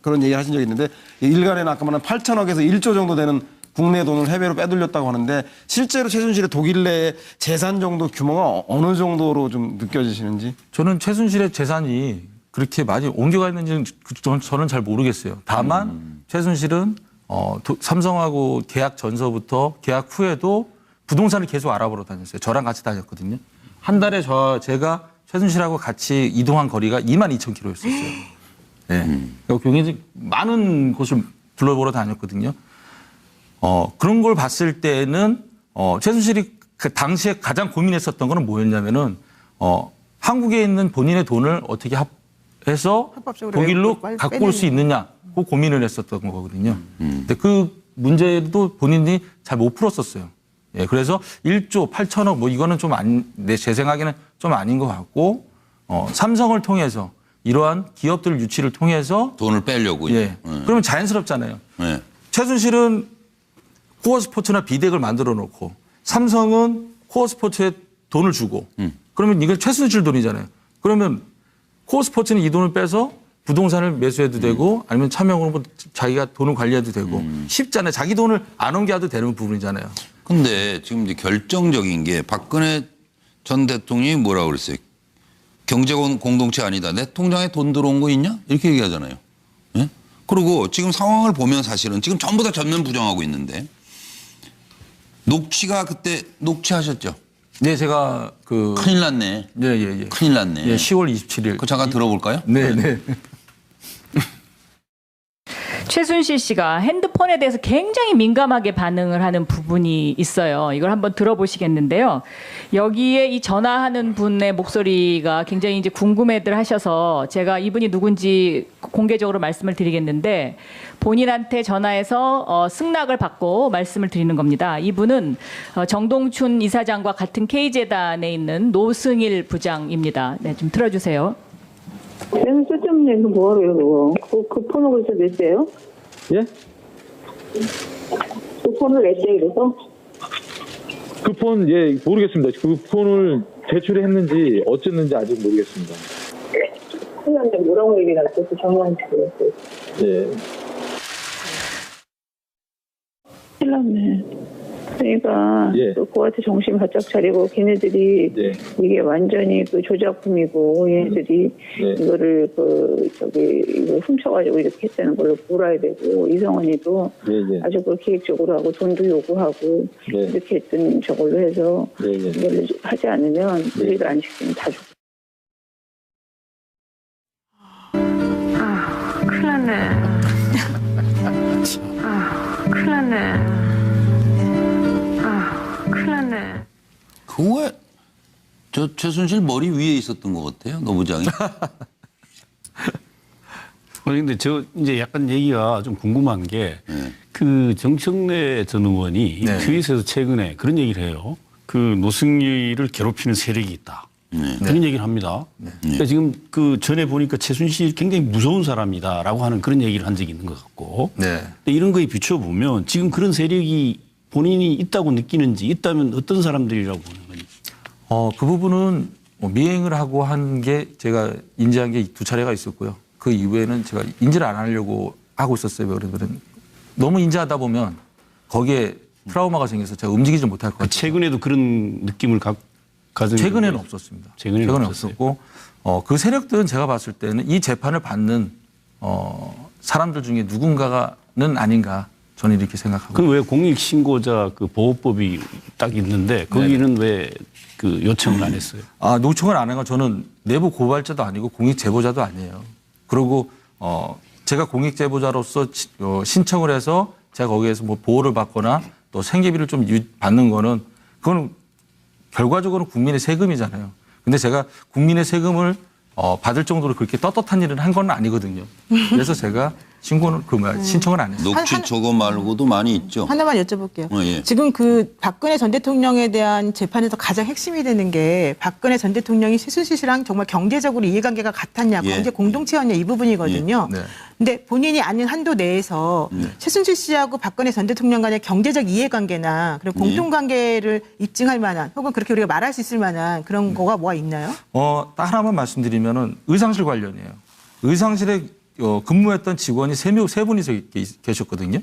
그런 얘기를 하신 적이 있는데 일간에는 아까 말한 8천억에서 1조 정도 되는 국내 돈을 해외로 빼돌렸다고 하는데 실제로 최순실의 독일 내의 재산 정도 규모가 어느 정도로 좀 느껴지시는지? 저는 최순실의 재산이 그렇게 많이 옮겨가 있는지는 저는 잘 모르겠어요. 다만 최순실은 삼성하고 계약 전서부터 계약 후에도 부동산을 계속 알아보러 다녔어요. 저랑 같이 다녔거든요. 한 달에 제가 최순실하고 같이 이동한 거리가 22,000km였었어요. 네. 굉장히 많은 곳을 둘러보러 다녔거든요. 그런 걸 봤을 때는 최순실이 그 당시에 가장 고민했었던 거는 뭐였냐면은 한국에 있는 본인의 돈을 어떻게 해서 합법적으로 독일로 빨리 갖고 올 수 있느냐 그 고민을 했었던 거거든요. 근데 그 문제도 본인이 잘 못 풀었었어요. 예, 그래서 1조 8천억 뭐 이거는 좀 제 생각에는 좀 아닌 것 같고 삼성을 통해서 이러한 기업들 유치를 통해서 돈을 빼려고. 예. 그러면 자연스럽잖아요. 네. 최순실은 코어 스포츠나 비덱을 만들어 놓고 삼성은 코어 스포츠에 돈을 주고 그러면 이게 최순실 돈이잖아요. 그러면 코어 스포츠는 이 돈을 빼서 부동산을 매수해도 되고 아니면 차명으로 자기가 돈을 관리해도 되고 쉽잖아요. 자기 돈을 안 옮겨도 되는 부분이잖아요. 근데 지금 이제 결정적인 게 박근혜 전 대통령이 뭐라고 그랬어요? 경제 공동체 아니다. 내 통장에 돈 들어온 거 있냐? 이렇게 얘기하잖아요. 예? 그리고 지금 상황을 보면 사실은 지금 전부 다 전면 부정하고 있는데 녹취가 그때 녹취하셨죠? 네, 제가 큰일 났네. 예. 큰일 났네. 예, 10월 27일. 그거 잠깐 들어볼까요? 네. 최순실 씨가 핸드폰에 대해서 굉장히 민감하게 반응을 하는 부분이 있어요. 이걸 한번 들어보시겠는데요. 여기에 이 전화하는 분의 목소리가 굉장히 이제 궁금해들 하셔서 제가 이분이 누군지 공개적으로 말씀을 드리겠는데 본인한테 전화해서 승낙을 받고 말씀을 드리는 겁니다. 이분은 정동춘 이사장과 같은 K재단에 있는 노승일 부장입니다. 네, 좀 틀어주세요. 그냥 쓸데없는 얘기 뭐하래요, 그거. 그 폰을 그래서 냈어요? 예? 그 폰을 냈어요, 그래서? 그 폰, 예, 모르겠습니다. 그 폰을 제출했는지 어쨌는지 아직 모르겠습니다. 큰일 났네, 뭐라고 얘기가 났어요? 정말 그랬어요. 예. 큰일 났네. 그러니까 예. 그한테 정신 바짝 차리고 걔네들이 네. 이게 완전히 그 조작품이고 얘네들이 이거를 이거 훔쳐가지고 이렇게 했다는 걸 몰아야 되고 이성원이도 아주 그 기획적으로 하고 돈도 요구하고 이렇게 했던 저걸로 해서 이걸 하지 않으면 우리를 안 시키면 다 죽고. 아, 큰일 났네. 아, 큰일 났네. 그거 왜 저 최순실 머리 위에 있었던 것 같아요, 노부장이. 그런데 저 이제 약간 얘기가 좀 궁금한 게 그 정청래 전 의원이 트윗에서 최근에 그런 얘기를 해요. 그 노승일을 괴롭히는 세력이 있다. 그런 얘기를 합니다. 그러니까 지금 그 전에 보니까 최순실 굉장히 무서운 사람이다라고 하는 그런 얘기를 한 적이 있는 것 같고. 근데 이런 거에 비춰보면 지금 그런 세력이 본인이 있다고 느끼는지 있다면 어떤 사람들이라고 보는 건지. 그 부분은 미행을 하고 한 게 제가 인지한 게 2차례가 있었고요. 그 이후에는 제가 인지를 안 하려고 하고 있었어요. 그러면 너무 인지하다 보면 거기에 트라우마가 생겨서 제가 움직이지 못할 것 같아요. 최근에도 그런 느낌을 가진 최근에는 없었습니다. 최근에는 없었고 그 세력들은 제가 봤을 때는 이 재판을 받는 사람들 중에 누군가는 아닌가 저는 이렇게 생각하고. 그럼 왜 공익신고자 그 보호법이 딱 있는데 거기는 왜 그 요청을 안 했어요? 요청을 안 한 건 저는 내부 고발자도 아니고 공익제보자도 아니에요. 그리고 제가 공익제보자로서 신청을 해서 제가 거기에서 뭐 보호를 받거나 또 생계비를 좀 받는 거는 그건 결과적으로 국민의 세금이잖아요. 근데 제가 국민의 세금을 받을 정도로 그렇게 떳떳한 일을 한 건 아니거든요. 그래서 제가 신청을 안 했어요. 녹취 저거 말고도 많이 있죠. 하나만 여쭤볼게요. 예. 지금 그 박근혜 전 대통령에 대한 재판에서 가장 핵심이 되는 게 박근혜 전 대통령이 최순실 씨랑 정말 경제적으로 이해관계가 같았냐, 경제 공동체였냐 이 부분이거든요. 근데 본인이 아는 한도 내에서 최순실 씨하고 박근혜 전 대통령 간의 경제적 이해관계나 그리고 공통관계를 입증할 만한 혹은 그렇게 우리가 말할 수 있을 만한 그런 거가 뭐가 있나요? 딱 하나만 말씀드리면은 의상실 관련이에요. 의상실에 근무했던 직원이 세 분이서 계셨거든요.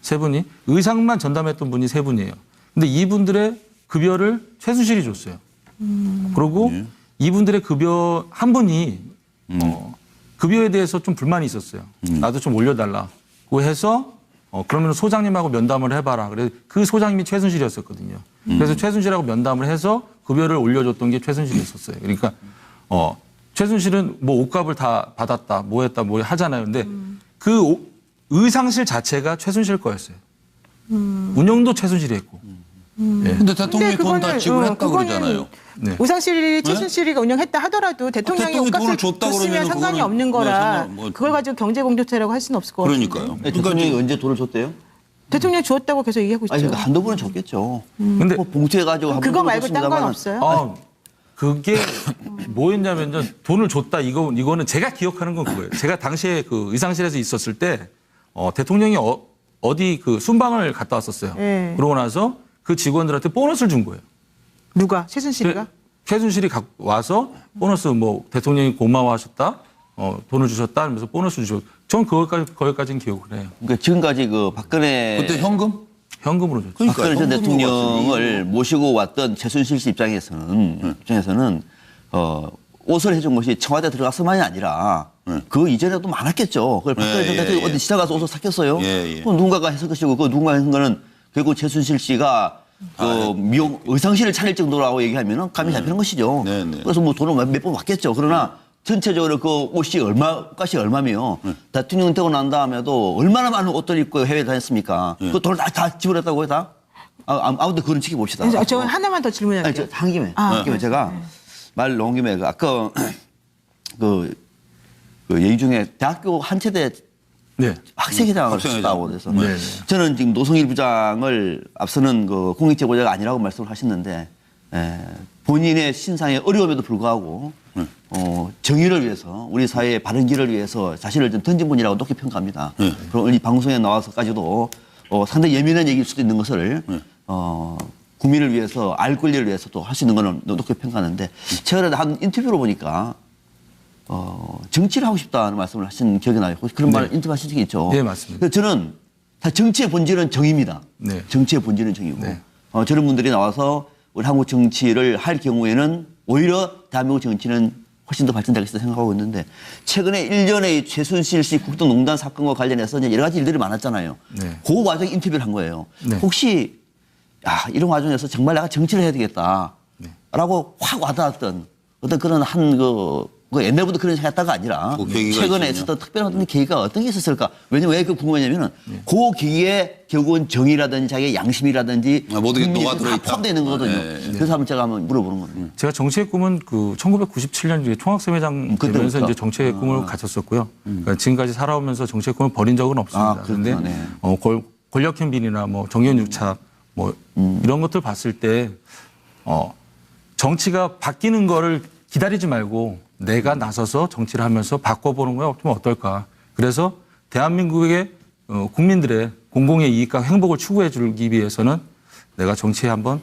세 분이. 의상만 전담했던 분이 세 분이에요. 근데 이분들의 급여를 최순실이 줬어요. 그리고 이분들의 급여 한 분이 급여에 대해서 좀 불만이 있었어요. 나도 좀 올려달라고 해서 그러면 소장님하고 면담을 해봐라. 그래서 그 소장님이 최순실이었었거든요. 그래서 최순실하고 면담을 해서 급여를 올려줬던 게 최순실이었었어요. 그러니까 최순실은 뭐 옷값을 다 받았다, 뭐 했다, 뭐 하잖아요. 근데 그 의상실 자체가 최순실 거였어요. 운영도 최순실이 했고. 근데 대통령이 돈 다 지불했다고 그러잖아요. 의상실이 최순실이가 운영했다 하더라도 대통령이 옷값을 줬으면 상관이 없는 거라 그걸 가지고 경제공동체라고 할 수는 없을 것 같아요. 그러니까요. 대통령이 언제 돈을 줬대요? 대통령이 주었다고 계속 얘기하고 있죠. 아니, 그러니까 한두 번은 줬겠죠. 근데 뭐 봉투해가지고 그거 말고 딴 건 없어요? 그게 뭐였냐면요. 돈을 줬다. 이거는 제가 기억하는 건 그거예요. 제가 당시에 그 의상실에서 있었을 때 대통령이 어디 그 순방을 갔다 왔었어요. 네. 그러고 나서 그 직원들한테 보너스를 준 거예요. 누가? 최순실이가? 최순실이 와서 보너스 뭐 대통령이 고마워하셨다. 돈을 주셨다 하면서 보너스 주셨. 전 거기까지는 기억을 해요. 그러니까 지금까지 그 박근혜 그때 현금? 현금으로 줬죠. 그러니까 박근혜 전 대통령을 모시고 왔던 최순실 씨 입장에서는 옷을 해준 것이 청와대 들어갔을만이 아니라 그 이전에도 많았겠죠. 그걸 박근혜 전 대통령이 어디 시장 가서 옷을 샀겠어요? 그럼 누군가가 했을 것이고 그 누군가 했는 거는 결국 최순실 씨가 미용 의상실을 차릴 정도라고 얘기하면은 감이 잡히는 것이죠. 그래서 뭐 돈을 몇 번 왔겠죠. 그러나 전체적으로 그 옷이 값이 얼마며 대통령 되고 난 다음에도 얼마나 많은 옷들 입고 해외 다녔습니까? 그 돈을 다 지불했다고 다? 아무튼 그런 측이 봅시다. 저 하나만 더 질문할게요. 한 김에 제가 말 나온 김에 아까 그 얘기 중에 대학교 한 체대 학생회장을 했다고 그래서 저는 지금 노성일 부장을 앞서는 그 공익제보자가 아니라고 말씀을 하셨는데 본인의 신상의 어려움에도 불구하고 정의를 위해서 우리 사회의 바른 길을 위해서 자신을 좀 던진 분이라고 높게 평가합니다. 그리고 이 방송에 나와서까지도 상당히 예민한 얘기일 수도 있는 것을 국민을 위해서 알 권리를 위해서 또 할 수 있는 거는 높게 평가하는데 최근에 한 인터뷰로 보니까 정치를 하고 싶다는 말씀을 하신 기억이 나요. 혹시 그런 말 인터뷰 하신 적이 있죠? 네, 맞습니다. 그래서 저는 다 정치의 본질은 정의입니다. 정치의 본질은 정의고 저런 분들이 나와서 우리 한국 정치를 할 경우에는 오히려 대한민국 정치는 훨씬 더 발전되겠다 생각하고 있는데 최근에 일전에 최순실 씨 국정농단 사건과 관련해서 이제 여러 가지 일들이 많았잖아요. 그 과정에 인터뷰를 한 거예요. 혹시 이런 과정에서 정말 내가 정치를 해야 되겠다라고 확 와닿았던 어떤 그런 그 옛날부터 그런 생각했다가 아니라 최근에 있었던 특별한 어떤 계기가 어떤 게 있었을까? 왜냐면 왜 그 궁금하냐면은 그 계기에 결국은 정의라든지 자기의 양심이라든지 모든 게 녹아 들어있다. 포함되어 있는 거거든요. 그래서 제가 한번 물어보는 거예요. 제가 정치의 꿈은 그 1997년 총학생회장 되면서 이제 정치의 꿈을 가졌었고요. 그러니까 지금까지 살아오면서 정치의 꿈을 버린 적은 없습니다. 그런데 권력형 비리나 뭐 정의원 유착 뭐 이런 것들 봤을 때 정치가 바뀌는 거를 기다리지 말고 내가 나서서 정치를 하면서 바꿔보는 건 어떨까. 그래서 대한민국의 국민들의 공공의 이익과 행복을 추구해 주기 위해서는 내가 정치에 한번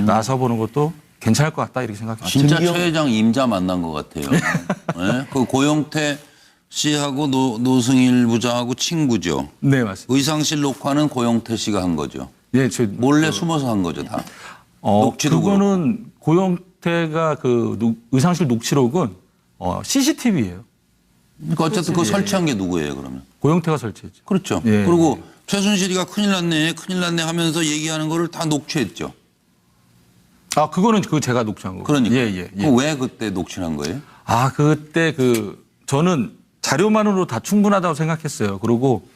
나서보는 것도 괜찮을 것 같다 이렇게 생각합니다. 진짜 최 회장 임자 만난 것 같아요. 네? 그 고영태 씨하고 노승일 부장하고 친구죠. 네, 맞습니다. 의상실 녹화는 고영태 씨가 한 거죠. 네, 몰래 숨어서 한 거죠, 다. 녹취도 그거는 고영태가 그 의상실 녹취록은 CCTV예요. 그러니까 어쨌든 그거 설치한 게 누구예요, 그러면? 고영태가 설치했죠. 그렇죠. 예. 그리고 최순실이가 큰일 났네 하면서 얘기하는 거를 다 녹취했죠. 그거는 제가 녹취한 거고. 그러니까. 예. 왜 그때 녹취한 거예요? 그때 저는 자료만으로 다 충분하다고 생각했어요. 그리고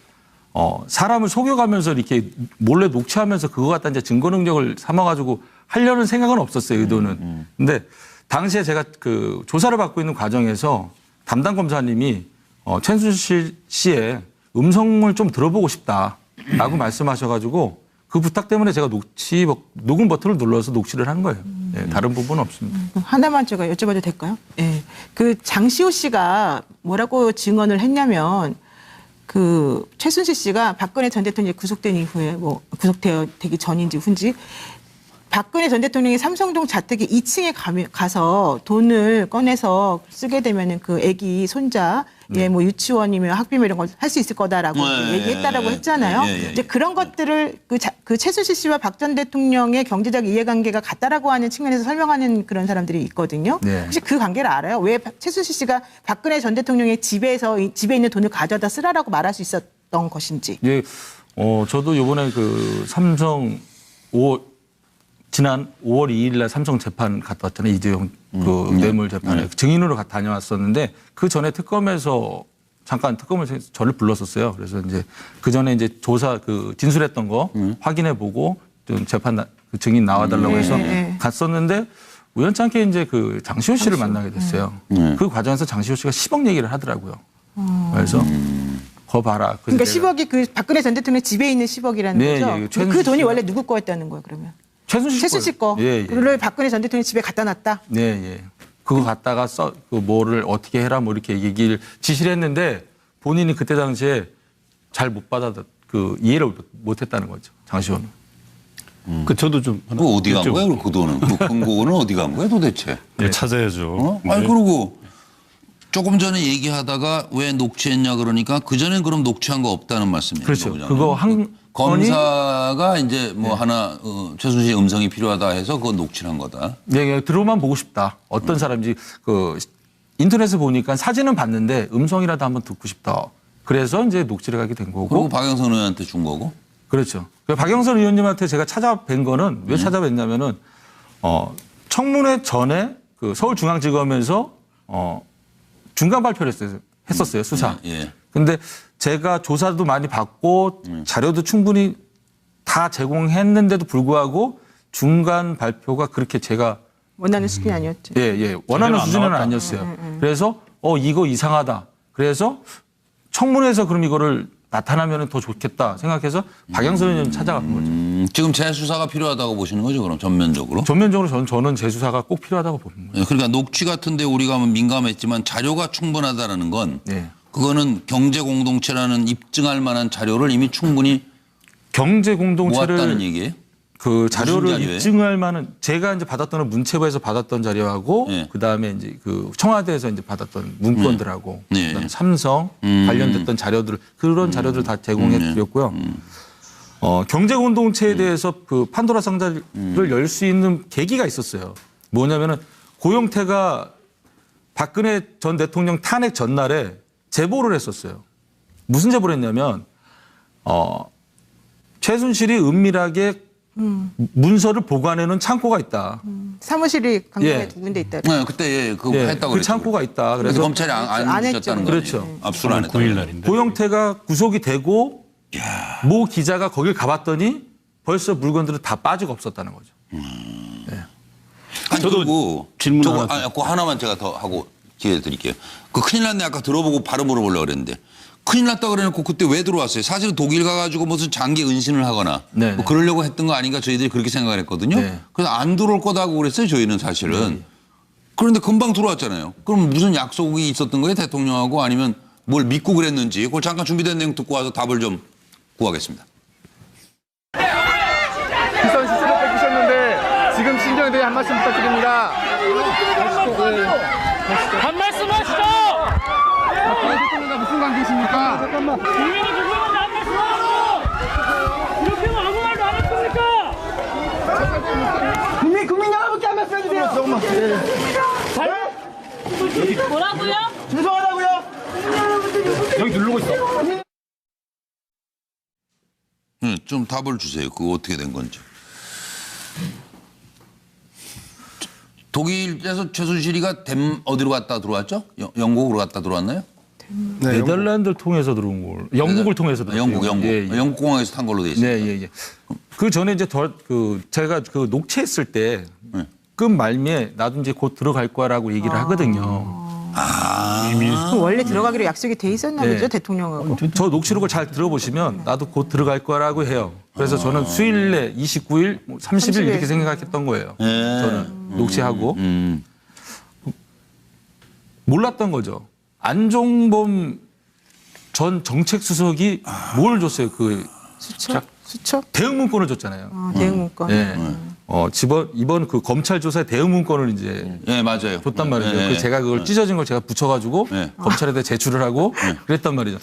사람을 속여가면서 이렇게 몰래 녹취하면서 그거 갖다 이제 증거 능력을 삼아가지고 하려는 생각은 없었어요, 의도는. 근데 당시에 제가 그 조사를 받고 있는 과정에서 담당 검사님이 최순실 씨의 음성을 좀 들어보고 싶다라고 말씀하셔가지고 그 부탁 때문에 제가 녹음 버튼을 눌러서 녹취를 한 거예요. 다른 부분은 없습니다. 하나만 제가 여쭤봐도 될까요? 네. 그 장시호 씨가 뭐라고 증언을 했냐면 그 최순실 씨가 박근혜 전 대통령이 구속된 이후에 구속되기 전인지 후인지 박근혜 전 대통령이 삼성동 자택에 2층에 가서 돈을 꺼내서 쓰게 되면은 그 아기 손자 뭐 유치원이며 학비며 이런 걸 할 수 있을 거다라고 얘기했다라고 했잖아요. 이제 그런 것들을 그 최순실 씨와 박 전 대통령의 경제적 이해관계가 같다라고 하는 측면에서 설명하는 그런 사람들이 있거든요. 혹시 그 관계를 알아요? 왜 최순실 씨가 박근혜 전 대통령의 집에 있는 돈을 가져다 쓰라라고 말할 수 있었던 것인지. 예, 저도 이번에 그 삼성 지난 5월 2일 날 삼성 재판 갔다 왔잖아요. 이재용 그 뇌물 재판에 증인으로 다녀왔었는데 그 전에 특검에서 잠깐 특검에서 저를 불렀었어요. 그래서 이제 그 전에 이제 조사 진술했던 거 확인해 보고 좀 재판 증인 나와달라고 해서 갔었는데 우연찮게 이제 그 장시호 씨를 만나게 됐어요. 그 과정에서 장시호 씨가 10억 얘기를 하더라고요. 그래서 거 봐라. 그러니까 10억이 그 박근혜 전 대통령 집에 있는 10억이라는 네, 거죠. 예, 그 돈이 원래 누구 거였다는 거예요, 그러면? 최순실 거. 예, 예. 그걸 박근혜 전 대통령 집에 갖다 놨다? 네, 예. 그거 갖다가 그 뭐를 어떻게 해라 뭐 이렇게 얘기를 지시를 했는데 본인이 그때 당시에 잘 못 이해를 못 했다는 거죠. 장시호는. 저도 좀. 그 어디 간 거야, 그 돈은? 그 금고는 어디 간 거야, 도대체? 네, 찾아야죠. 아니, 그러고 조금 전에 얘기하다가 왜 녹취했냐 그러니까 그전엔 그럼 녹취한 거 없다는 말씀이에요. 그렇죠. 거잖아요. 그거 한 검사가 이제 뭐 하나 최순실 음성이 필요하다 해서 그거 녹취를 한 거다. 네, 들어만 보고 싶다. 어떤 사람인지 인터넷에 보니까 사진은 봤는데 음성이라도 한번 듣고 싶다. 그래서 이제 녹취를 하게 된 거고. 그리고 박영선 의원한테 준 거고. 그렇죠. 박영선 의원님한테 제가 찾아뵌 거는 왜 찾아뵀냐면은 청문회 전에 그 서울중앙지검에서 중간 발표를 했었어요. 수사. 예. 근데 제가 조사도 많이 받고 자료도 충분히 다 제공했는데도 불구하고 중간 발표가 그렇게 제가 원하는 수준이 아니었죠. 예. 원하는 수준은 아니었어요. 그래서 이거 이상하다. 그래서 청문회에서 그럼 이거를 나타나면 더 좋겠다 생각해서 박영선 의원 찾아간 거죠. 지금 재수사가 필요하다고 보시는 거죠, 그럼 전면적으로? 전면적으로 저는 재수사가 꼭 필요하다고 봅니다. 네, 그러니까 녹취 같은데 우리가 민감했지만 자료가 충분하다는 건 네. 그거는 경제 공동체라는 입증할 만한 자료를 이미 충분히 경제 공동체를 모았다는 얘기예요? 그 자료를 자료예요? 입증할 만한 제가 이제 받았던 건 문체부에서 받았던 자료하고 네. 그다음에 이제 그 청와대에서 이제 받았던 문건들하고 네. 그다음에 삼성 관련됐던 자료들 그런 자료들 다 제공해 드렸고요. 경제 공동체에 대해서 그 판도라 상자를 열 수 있는 계기가 있었어요. 뭐냐면은 고영태가 박근혜 전 대통령 탄핵 전날에 제보를 했었어요. 무슨 제보를 했냐면 최순실이 은밀하게 문서를 보관해놓은 창고가 있다. 사무실이 강남에 예. 두 군데 있다. 네, 그때 그거 했다고 그 창고가 있다. 그래서 검찰이 안 주셨다는 거죠. 그렇죠. 압수를 안 했다는 9일 거죠. 날인데. 고영태가 구속이 되고 모 기자가 거길 가봤더니 벌써 물건들은 다 빠지고 없었다는 거죠. 아니, 저도 그리고 질문 저거, 하나 아니, 그거 하나만 제가 더 하고 기회 드릴게요. 그 큰일 났네 아까 들어보고 바로 물어보려고 그랬는데 큰일 났다 그래놓고 그때 왜 들어왔어요? 사실은 독일 가가지고 무슨 장기 은신을 하거나 네, 뭐 그러려고 했던 거 아닌가 저희들이 그렇게 생각을 했거든요. 네. 그래서 안 들어올 거다고 그랬어요 저희는 사실은. 그런데 금방 들어왔잖아요. 그럼 무슨 약속이 있었던 거예요 대통령하고 아니면 뭘 믿고 그랬는지 그걸 잠깐 준비된 내용 듣고 와서 답을 좀 구하겠습니다. 비선 시스를 뽑으셨는데 지금 심정에 대해 한 말씀 부탁드립니다. 한 말씀 하시죠! 박근혜 대통령과 무슨 관계이십니까? 국민이 누구는지 한 말씀 하시죠! 이렇게 하면 아무 말도 안 했습니까? 국민 여러분께 한 말씀 해주세요. 조금만. 뭐라고요? 죄송하다고요. 여기 누르고 있어. 네, 좀 답을 주세요. 그거 어떻게 된 건지. 독일에서 최순실이가 어디로 갔다 들어왔죠? 영국으로 갔다 들어왔나요? 네, 네덜란드를 통해서 들어온 걸. 영국을 통해서 들어온 영국. 예. 영국 공항에서 탄 걸로 돼 있습니다. 네, 예. 그 전에 이제 제가 그 녹취했을 때 끝 말미에 나도 이제 곧 들어갈 거라고 얘기를 하거든요. 그럼 원래 들어가기로 약속이 돼 있었나 네. 보죠 대통령하고. 저 녹취록을 잘 들어보시면 나도 곧 들어갈 거라고 해요. 그래서 저는 수일 내 29일, 30일 이렇게 생각했던 거예요. 저는 녹취하고. 몰랐던 거죠. 안종범 전 정책수석이 뭘 줬어요? 수첩? 대응 문건을 줬잖아요. 대응 문건. 네. 이번 그 검찰 조사의 대응 문건을 이제 네, 맞아요. 줬단 말이죠. 그래서 제가 그걸 찢어진 걸 제가 붙여가지고 검찰에다 제출을 하고 그랬단 말이죠.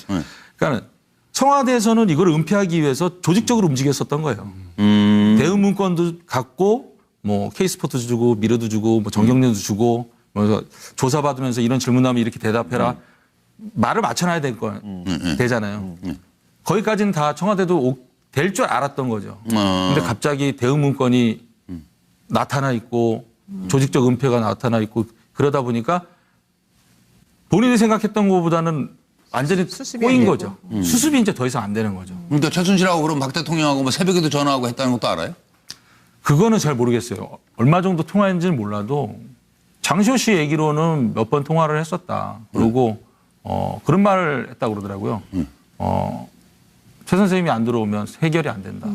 그러니까 청와대에서는 이걸 은폐하기 위해서 조직적으로 움직였었던 거예요. 대응 문건도 갖고 뭐 케이스포트 주고 미르도 주고 뭐 정경련도 주고 그래서 조사받으면서 이런 질문하면 이렇게 대답해라. 말을 맞춰놔야 되잖아요. 거기까지는 다 청와대도 될 줄 알았던 거죠. 근데 갑자기 대응 문건이 나타나 있고 조직적 은폐가 나타나 있고 그러다 보니까 본인이 생각했던 것보다는 완전히 꼬인 거죠. 수습이 이제 더 이상 안 되는 거죠. 그러니까 최순실하고 그럼 박 대통령하고 뭐 새벽에도 전화하고 했다는 것도 알아요? 그거는 잘 모르겠어요. 얼마 정도 통화했는지는 몰라도 장시호 씨 얘기로는 몇 번 통화를 했었다. 그리고 그런 말을 했다고 그러더라고요. 최 선생님이 안 들어오면 해결이 안 된다.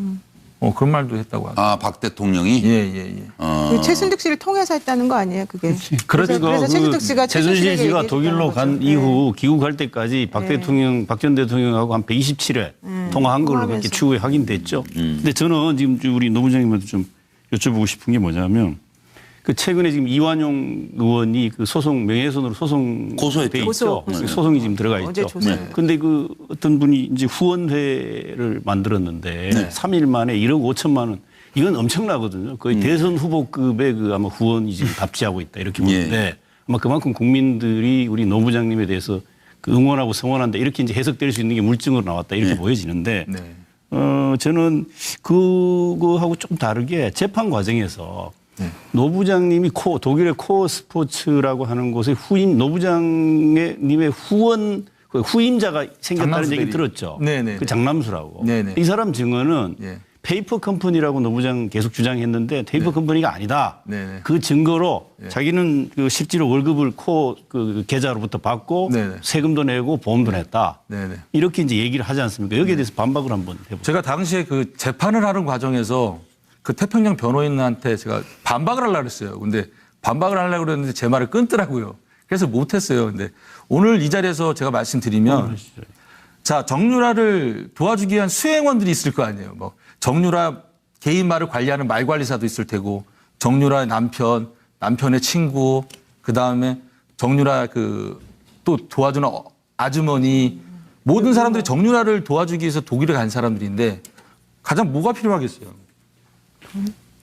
그런 말도 했다고 하죠. 아, 박 대통령이? 예. 그 최순득 씨를 통해서 했다는 거 아니에요, 그게? 그래서 최순득 씨가 최순실 씨가 독일로 간 거죠. 이후 귀국할 때까지 박 전 대통령하고 한 127회 통화한 걸로 그렇게 추후에 확인됐죠. 근데 저는 지금 우리 노 부장님한테 좀 여쭤보고 싶은 게 뭐냐면 그 최근에 지금 이완용 의원이 그 소송 명예훼손으로 소송 돼 있죠. 소송이 지금 들어가 있죠. 근데 그 어떤 분이 이제 후원회를 만들었는데 3일 만에 1억 5천만 원 이건 엄청나거든요. 거의 대선 후보급의 그 아마 후원이 지금 답지하고 있다 이렇게 보는데 아마 그만큼 국민들이 우리 노 부장님에 대해서 그 응원하고 성원한다 이렇게 이제 해석될 수 있는 게 물증으로 나왔다 이렇게 보여지는데 저는 그거하고 좀 다르게 재판 과정에서 노 부장님이 독일의 코어 스포츠라고 하는 곳에 노 부장님의 후임자가 생겼다는 얘기 들었죠. 그 장남수라고. 이 사람 증언은 페이퍼 컴퍼니라고 노 부장 계속 주장했는데 페이퍼 컴퍼니가 아니다. 그 증거로 자기는 그 실제로 월급을 코어 그 계좌로부터 받고 세금도 내고 보험도 냈다. 이렇게 이제 얘기를 하지 않습니까? 여기에 대해서 반박을 한번 해보세요. 제가 당시에 그 재판을 하는 과정에서 그 태평양 변호인한테 제가 반박을 하려고 그랬어요. 근데 반박을 하려고 그랬는데 제 말을 끊더라고요. 그래서 못했어요. 근데 오늘 이 자리에서 제가 말씀드리면 자, 정유라를 도와주기 위한 수행원들이 있을 거 아니에요. 뭐 정유라 개인 말을 관리하는 말관리사도 있을 테고 정유라의 남편의 친구, 그다음에 정유라 또 도와주는 아주머니 모든 사람들이 정유라를 도와주기 위해서 독일에 간 사람들인데 가장 뭐가 필요하겠어요?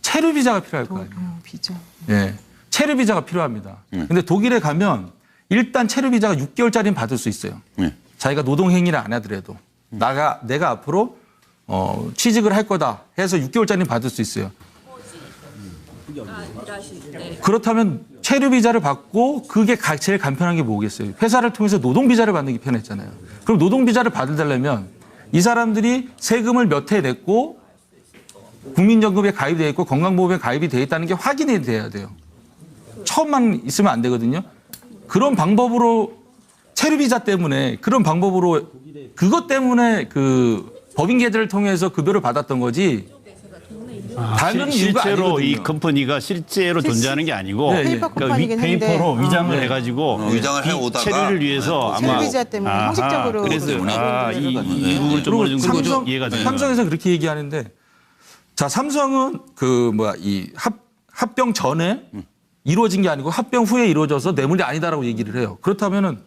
체류 비자가 필요할 거예요. 비자. 네. 체류 비자가 필요합니다. 근데 독일에 가면 일단 체류 비자가 6개월짜리는 받을 수 있어요. 자기가 노동 행위를 안 하더라도 내가 앞으로 취직을 할 거다 해서 6개월짜리는 받을 수 있어요. 그렇다면 체류 비자를 받고 그게 제일 간편한 게 뭐겠어요? 회사를 통해서 노동 비자를 받는 게 편했잖아요. 그럼 노동 비자를 받으려면 이 사람들이 세금을 몇 해 냈고 국민연금에 가입이 되어 있고 건강보험에 가입이 되어 있다는 게 확인이 돼야 돼요. 처음만 있으면 안 되거든요. 그런 방법으로 체류비자 때문에 그런 방법으로 그것 때문에 그 법인 계좌를 통해서 급여를 받았던 거지. 다른 이유가 실제로 아니거든요. 이 컴퍼니가 실제로 존재하는 게 아니고 페이퍼 컴퍼니긴 한데. 페이퍼로 위장을 해가지고 위장을 해오다가 체류를 위해서 아마 체류비자 때문에 형식적으로 그래서 이 부분을 좀 어느 정도 이해가 됩니다. 삼성에서 그렇게 얘기하는데 자, 삼성은 이 합병 전에 이루어진 게 아니고 합병 후에 이루어져서 뇌물이 아니다라고 얘기를 해요. 그렇다면은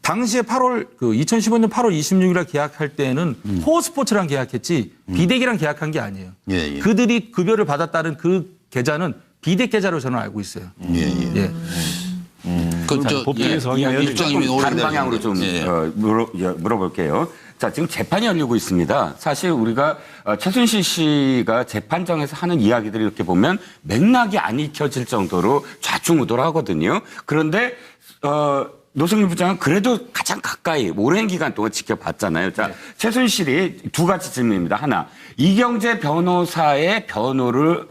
당시에 2015년 8월 26일에 계약할 때는 코어스포츠랑 계약했지 비덱이랑 계약한 게 아니에요. 그들이 급여를 받았다는 그 계좌는 비덱 계좌로 저는 알고 있어요. 법정에서 다른 방향으로 좀 물어볼게요. 자, 지금 재판이 열리고 있습니다. 사실 우리가 최순실 씨가 재판정에서 하는 이야기들을 이렇게 보면 맥락이 안 익혀질 정도로 좌충우돌하거든요. 그런데 노승일 부장은 그래도 가장 가까이 오랜 기간 동안 지켜봤잖아요. 자, 최순실이 두 가지 질문입니다. 하나, 이경재 변호사의 변호를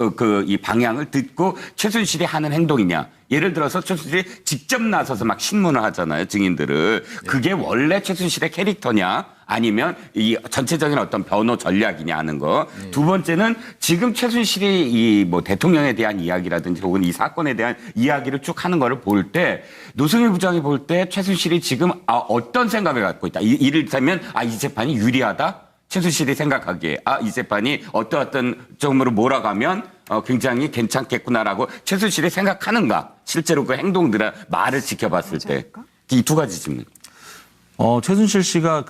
이 방향을 듣고 최순실이 하는 행동이냐. 예를 들어서 최순실이 직접 나서서 막 신문을 하잖아요, 증인들을. 그게 원래 최순실의 캐릭터냐, 아니면 이 전체적인 어떤 변호 전략이냐 하는 거. 두 번째는 지금 최순실이 이 대통령에 대한 이야기라든지 혹은 이 사건에 대한 이야기를 쭉 하는 거를 볼 때 노승일 부장이 볼 때 최순실이 지금 어떤 생각을 갖고 있다. 이를테면 이 재판이 유리하다. 최순실이 생각하기에 이 재판이 어떤 점으로 몰아가면 굉장히 괜찮겠구나라고 최순실이 생각하는가. 실제로 그 행동들의 말을 지켜봤을 때. 이 두 가지 질문. 최순실 씨가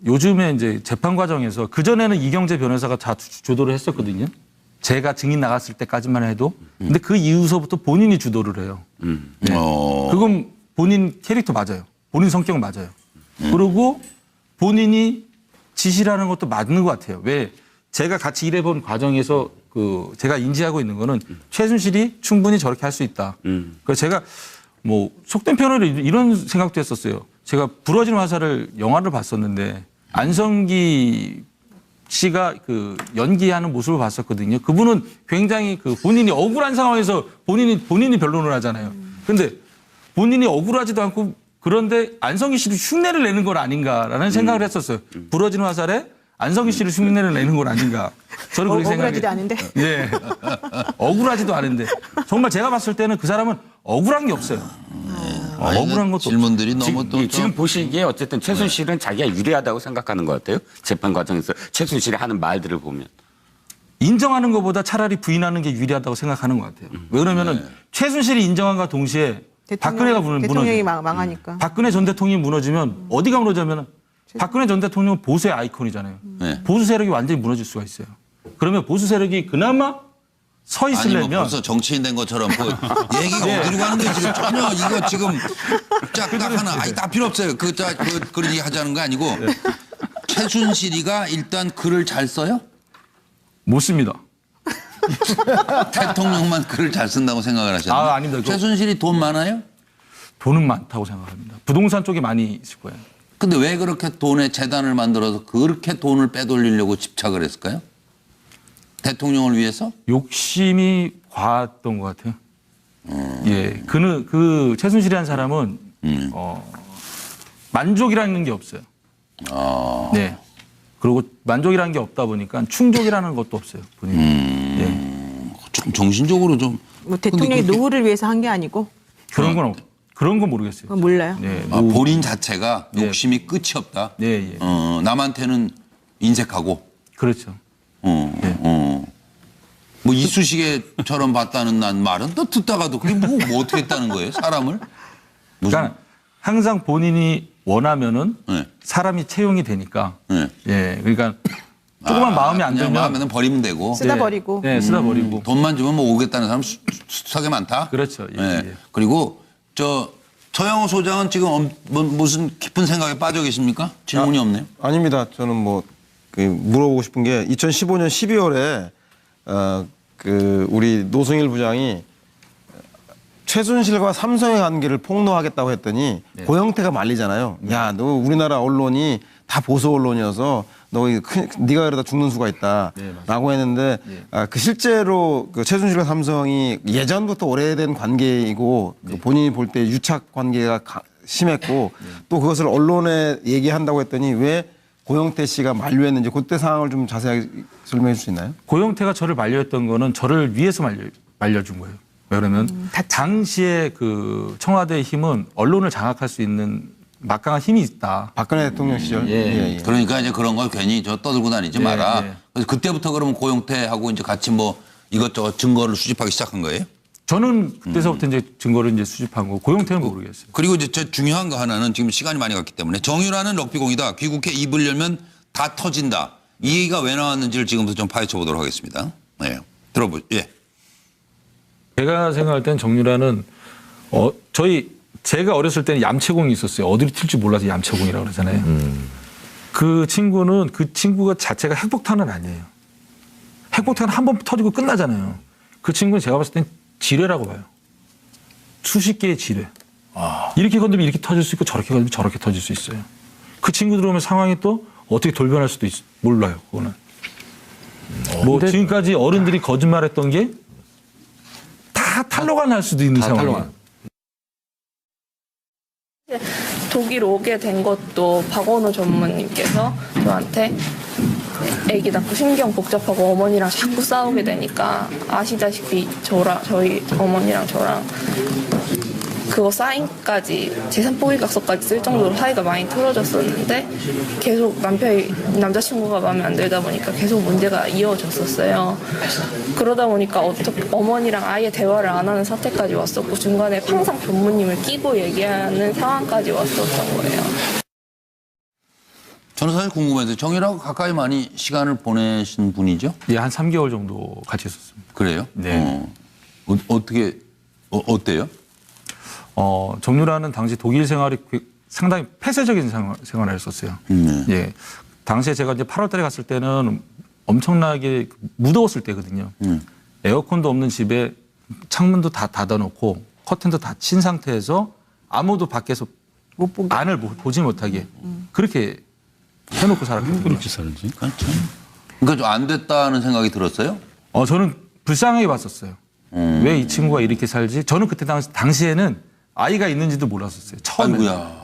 요즘에 이제 재판 과정에서 그전에는 이경재 변호사가 다 주도를 했었거든요. 제가 증인 나갔을 때까지만 해도. 근데 그 이후서부터 본인이 주도를 해요. 그건 본인 캐릭터 맞아요. 본인 성격 맞아요. 그리고 본인이 지시를 하는 것도 맞는 것 같아요. 왜? 제가 같이 일해본 과정에서 제가 인지하고 있는 거는 최순실이 충분히 저렇게 할 수 있다. 그래서 제가 속된 표현으로 이런 생각도 했었어요. 제가 부러진 화살을 영화를 봤었는데 안성기 씨가 연기하는 모습을 봤었거든요. 그분은 굉장히 본인이 억울한 상황에서 본인이 변론을 하잖아요. 근데 본인이 억울하지도 않고 그런데 안성기 씨도 흉내를 내는 건 아닌가라는 생각을 했었어요. 부러진 화살에 안성기 씨를 흉내를 내는 건 아닌가. 저는 그렇게 억울하지도 생각해요. 않은데. 네. 억울하지도 않은데. 정말 제가 봤을 때는 그 사람은 억울한 게 없어요. 억울한 것도 질문들이 너무 또 지금 보시기에 어쨌든 최순실은 자기가 유리하다고 생각하는 것 같아요. 재판 과정에서 최순실이 하는 말들을 보면. 인정하는 것보다 차라리 부인하는 게 유리하다고 생각하는 것 같아요. 왜 그러면은 최순실이 인정한과 동시에 박근혜가 대통령이 무너져. 망하니까. 박근혜 전 대통령이 무너지면 어디가 무너지냐면 박근혜 전 대통령은 보수의 아이콘이잖아요. 네. 보수 세력이 완전히 무너질 수가 있어요. 그러면 보수 세력이 그나마 서 아니 뭐 있으려면 벌써 정치인 된 것처럼 그 얘기가 어디로 가는 거예요 지금 전혀 이거 지금 딱 하나 아니 다 필요 없어요. 그런 얘기 하자는 거 아니고 최순실이가 일단 글을 잘 써요? 못 씁니다. 대통령만 글을 잘 쓴다고 생각을 하셨나요? 아, 아닙니다. 최순실이 돈 많아요? 돈은 많다고 생각합니다. 부동산 쪽에 많이 있을 거예요. 근데 왜 그렇게 돈에 재단을 만들어서 그렇게 돈을 빼돌리려고 집착을 했을까요? 대통령을 위해서? 욕심이 과했던 것 같아요. 예, 그 최순실이라는 사람은 만족이라는 게 없어요. 네. 그리고 만족이라는 게 없다 보니까 충족이라는 것도 없어요. 본인이. 예. 좀 정신적으로 좀. 뭐 대통령이 노후를 위해서 한 게 아니고. 그런 건 모르겠어요. 그건 몰라요. 네. 본인 자체가 욕심이 끝이 없다. 네, 예. 남한테는 인색하고. 그렇죠. 뭐 이쑤시개처럼 봤다는 난 말은 또 듣다가도 그게 뭐 어떻게 했다는 거예요? 사람을? 그러니까 항상 본인이 원하면은 사람이 채용이 되니까. 예. 그러니까 조그만 마음이 안 들면 마음에는 버리면 되고. 쓰다 버리고. 네, 쓰다 버리고. 돈만 주면 뭐 오겠다는 사람 수하게 많다. 그렇죠. 예, 예. 그리고 서영호 소장은 지금 무슨 깊은 생각에 빠져 계십니까? 질문이 없네요. 아닙니다. 저는 뭐 물어보고 싶은 게 2015년 12월에 우리 노승일 부장이 최순실과 삼성의 관계를 폭로하겠다고 했더니 고영태가 말리잖아요. 야, 너 우리나라 언론이 다 보수 언론이어서 너 네가 그러다 죽는 수가 있다라고 했는데 실제로 최순실과 삼성이 예전부터 오래된 관계이고 본인이 볼 때 유착 관계가 심했고 또 그것을 언론에 얘기한다고 했더니 왜 고영태 씨가 만류했는지 그때 상황을 좀 자세하게 설명해 줄 수 있나요? 고영태가 저를 만류했던 거는 저를 위해서 말려준 거예요. 왜 그러면 당시에 그 청와대의 힘은 언론을 장악할 수 있는 막강한 힘이 있다. 박근혜 대통령 시절. 예. 그러니까 이제 그런 걸 괜히 떠들고 다니지 마라. 그래서 그때부터 그러면 고영태하고 이제 같이 뭐 이것저것 증거를 수집하기 시작한 거예요? 저는 그때서부터 이제 증거를 이제 수집한 거고 고영태는 모르겠어요. 그리고 이제 저 중요한 거 하나는 지금 시간이 많이 갔기 때문에 정유라는 럭비공이다. 귀국해 입을 열면 다 터진다. 이 얘기가 왜 나왔는지를 지금부터 좀 파헤쳐 보도록 하겠습니다. 네. 예. 제가 생각할 땐 정유라는 제가 어렸을 때는 얌체공이 있었어요. 어디로 튈지 몰라서 얌체공이라고 그러잖아요. 그 친구가 자체가 핵폭탄은 아니에요. 핵폭탄 한 번 터지고 끝나잖아요. 그 친구는 제가 봤을 땐 지뢰라고 봐요. 수십 개의 지뢰. 이렇게 건드리면 이렇게 터질 수 있고 저렇게 건드리면 저렇게 터질 수 있어요. 그 친구 들어오면 상황이 또 어떻게 돌변할 수도 몰라요. 그거는. 뭐 지금까지 어른들이 거짓말했던 게 다 탄로가 날 수도 있는 상황이에요. 독일 오게 된 것도 박원호 전무님께서 저한테 애기 낳고 신경 복잡하고 어머니랑 자꾸 싸우게 되니까 아시다시피 저희 어머니랑 저랑 그거 사인까지 재산 포기각서까지 쓸 정도로 사이가 많이 틀어졌었는데 계속 남자친구가 마음에 안 들다 보니까 계속 문제가 이어졌었어요. 그러다 보니까 어머니랑 아예 대화를 안 하는 사태까지 왔었고 중간에 항상 전무님을 끼고 얘기하는 상황까지 왔었던 거예요. 저는 사실 궁금해서 정유라하고 가까이 많이 시간을 보내신 분이죠? 예, 한 3개월 정도 같이 있었습니다. 그래요? 네. 어때요? 정유라는 당시 독일 생활이 상당히 폐쇄적인 생활을 했었어요. 예. 당시에 제가 이제 8월 달에 갔을 때는 엄청나게 무더웠을 때거든요. 에어컨도 없는 집에 창문도 다 닫아놓고 커튼도 다 친 상태에서 아무도 밖에서 안을 보지 못하게 그렇게 해놓고 살았거든요. 그렇게 살지? 그러니까 좀 안 됐다는 생각이 들었어요? 저는 불쌍하게 봤었어요. 왜 이 친구가 이렇게 살지? 저는 그때 당시에는 아이가 있는지도 몰랐었어요. 처음에. 아이고야.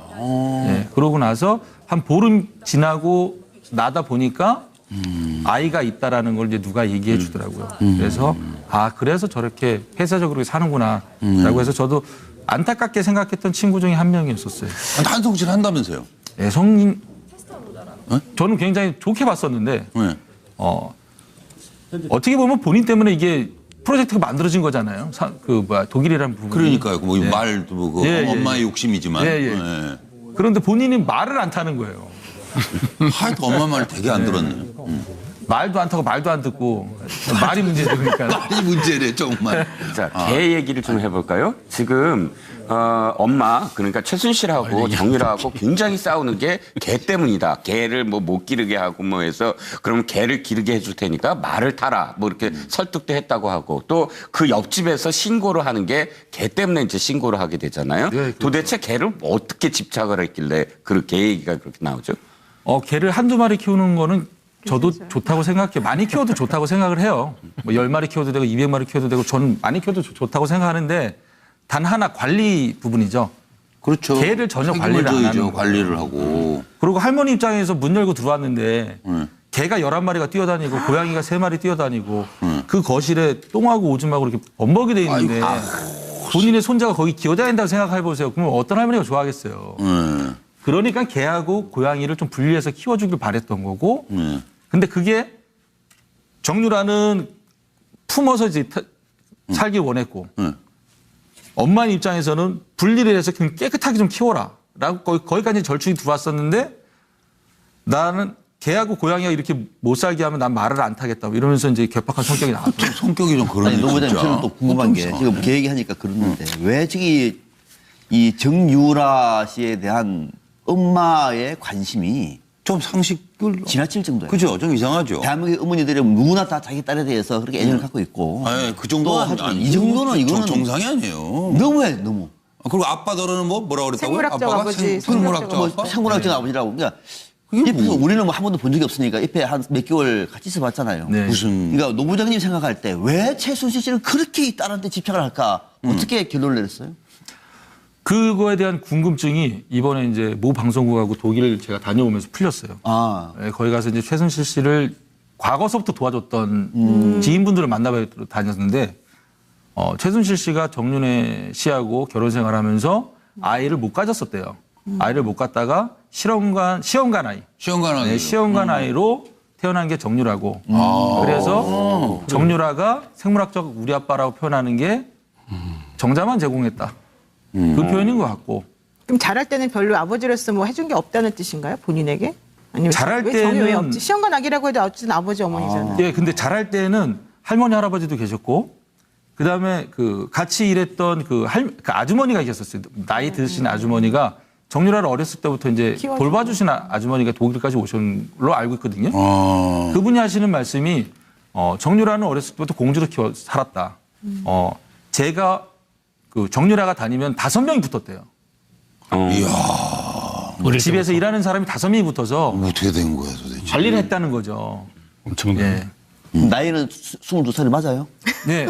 네, 그러고 나서 한 보름 지나고 나다 보니까 아이가 있다라는 걸 이제 누가 얘기해 주더라고요. 그래서 그래서 저렇게 폐쇄적으로 사는구나라고 해서 저도 안타깝게 생각했던 친구 중에 한 명이었었어요. 한성실 한다면서요? 네, 성인. 저는 굉장히 좋게 봤었는데 어떻게 보면 본인 때문에 이게 프로젝트가 만들어진 거잖아요. 독일이라는 부분. 그러니까요. 뭐 말도 엄마의 욕심이지만. 그런데 본인이 말을 안 타는 거예요. 하여튼 엄마 말 되게 안 들었네. 말도 안 타고 말도 안 듣고 말이 문제죠. 그러니까. 말이 문제래 정말. 자, 개 얘기를 좀 해볼까요? 지금 엄마 그러니까 최순실하고 정유라하고 굉장히 싸우는 게 개 때문이다. 개를 뭐 못 기르게 하고 뭐 해서 그럼 개를 기르게 해줄 테니까 말을 타라. 뭐 이렇게 설득도 했다고 하고 또 그 옆집에서 신고를 하는 게 개 때문에 이제 신고를 하게 되잖아요. 네, 그렇죠. 도대체 개를 어떻게 집착을 했길래 개 얘기가 그렇게 나오죠? 개를 한두 마리 키우는 거는 저도 좋다고 생각해요. 많이 키워도 좋다고 생각을 해요. 뭐 10마리 키워도 되고 200마리 키워도 되고 저는 많이 키워도 좋다고 생각하는데 단 하나 관리 부분이죠. 그렇죠. 개를 전혀 관리를 안 하는 거예요. 관리를 하고. 그리고 할머니 입장에서 문 열고 들어왔는데 개가 11마리가 뛰어다니고 고양이가 3마리 뛰어다니고 그 거실에 똥하고 오줌하고 이렇게 범벅이 돼 있는데 본인의 손자가 거기 기어다닌다고 생각해보세요. 그러면 어떤 할머니가 좋아하겠어요. 그러니까 개하고 고양이를 좀 분리해서 키워주길 바랬던 거고 근데 그게 정유라는 품어서 이제 살길 원했고 엄마 입장에서는 분리를 해서 그냥 깨끗하게 좀 키워라 라고 거기까지 절충이 들어왔었는데 나는 개하고 고양이가 이렇게 못 살게 하면 난 말을 안 타겠다 이러면서 이제 괴팍한 성격이 나왔죠. 성격이 좀 그러네. 노부장님 저는 또 궁금한 게 지금 개 얘기하니까 그러는데 왜 저기 이 정유라 씨에 대한 엄마의 관심이 좀 상식을 지나칠 정도예요. 그죠, 좀 이상하죠. 대한민국 어머니들은 누구나 다 자기 딸에 대해서 그렇게 애정을 갖고 있고. 그 정도는 이 정도는 이거는 정상이 아니에요. 너무해, 너무. 그리고 아빠들은 뭐라 그랬다고요? 생물학적 아빠가 아버지, 생물학적 아버지라고. 그러니까 옆에서 우리는 뭐 한 번도 본 적이 없으니까 옆에 한 몇 개월 같이 있어봤잖아요. 네. 그러니까 노 부장님 생각할 때 왜 최순실 씨는 그렇게 이 딸한테 집착을 할까? 어떻게 결론을 내렸어요? 그거에 대한 궁금증이 이번에 이제 모 방송국하고 독일을 제가 다녀오면서 풀렸어요. 네, 거기 가서 이제 최순실 씨를 과거서부터 도와줬던 지인분들을 만나뵈러 다녔는데 최순실 씨가 정윤회 씨하고 결혼 생활하면서 아이를 못 가졌었대요. 아이를 못 갖다가 시험관 아이로 태어난 게 정유라고. 그래서 정유라가 생물학적 우리 아빠라고 표현하는 게 정자만 제공했다. 그 표현인 것 같고. 그럼 잘할 때는 별로 아버지로서 뭐 해준 게 없다는 뜻인가요? 본인에게? 아니면 잘할 왜 때는 왜 없지? 시험관 아기라고 해도 어쨌든 아버지 어머니잖아요. 예, 근데 잘할 때는 할머니 할아버지도 계셨고 그다음에 그 같이 일했던 그 아주머니가 계셨어요. 나이 드신 아주머니가 정유라를 어렸을 때부터 이제 돌봐주신 아주머니가 독일까지 오신 걸로 알고 있거든요. 그분이 하시는 말씀이 정유라는 어렸을 때부터 공주로 살았다. 제가 그 정유라가 다니면 5명이 붙었대요. 이야. 집에서 일하는 사람이 5명이 붙어서 어떻게 된 거야 도대체? 관리를 했다는 거죠. 엄청나네. 나이는 22살이 맞아요? 네.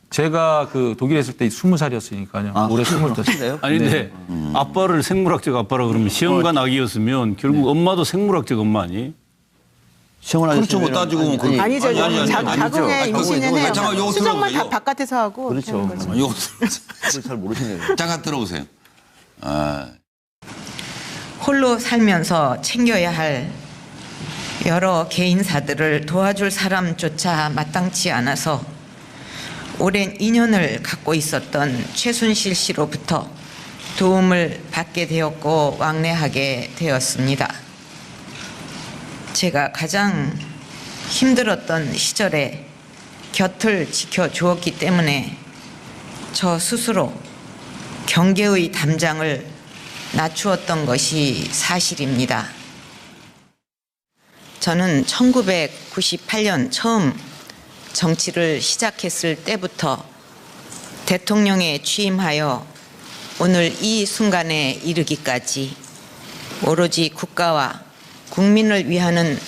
제가 그 독일에 있을 때 20살이었으니까요. 올해 22살. 아니 근데 아빠를 생물학적 아빠라 그러면 시험관 아기였으면 결국 엄마도 생물학적 엄마 아니? 그렇죠. 뭐 따지고 보면 아니죠. 자궁의 임신은 해요. 잠깐, 수정만 다 바깥에서 하고. 그렇죠. 이거 잘 모르시네요. 잠깐 들어보세요. 홀로 살면서 챙겨야 할 여러 개인사들을 도와줄 사람조차 마땅치 않아서 오랜 인연을 갖고 있었던 최순실 씨로부터 도움을 받게 되었고 왕래하게 되었습니다. 제가 가장 힘들었던 시절에 곁을 지켜주었기 때문에 저 스스로 경계의 담장을 낮추었던 것이 사실입니다. 저는 1998년 처음 정치를 시작했을 때부터 대통령에 취임하여 오늘 이 순간에 이르기까지 오로지 국가와 국민을 위하는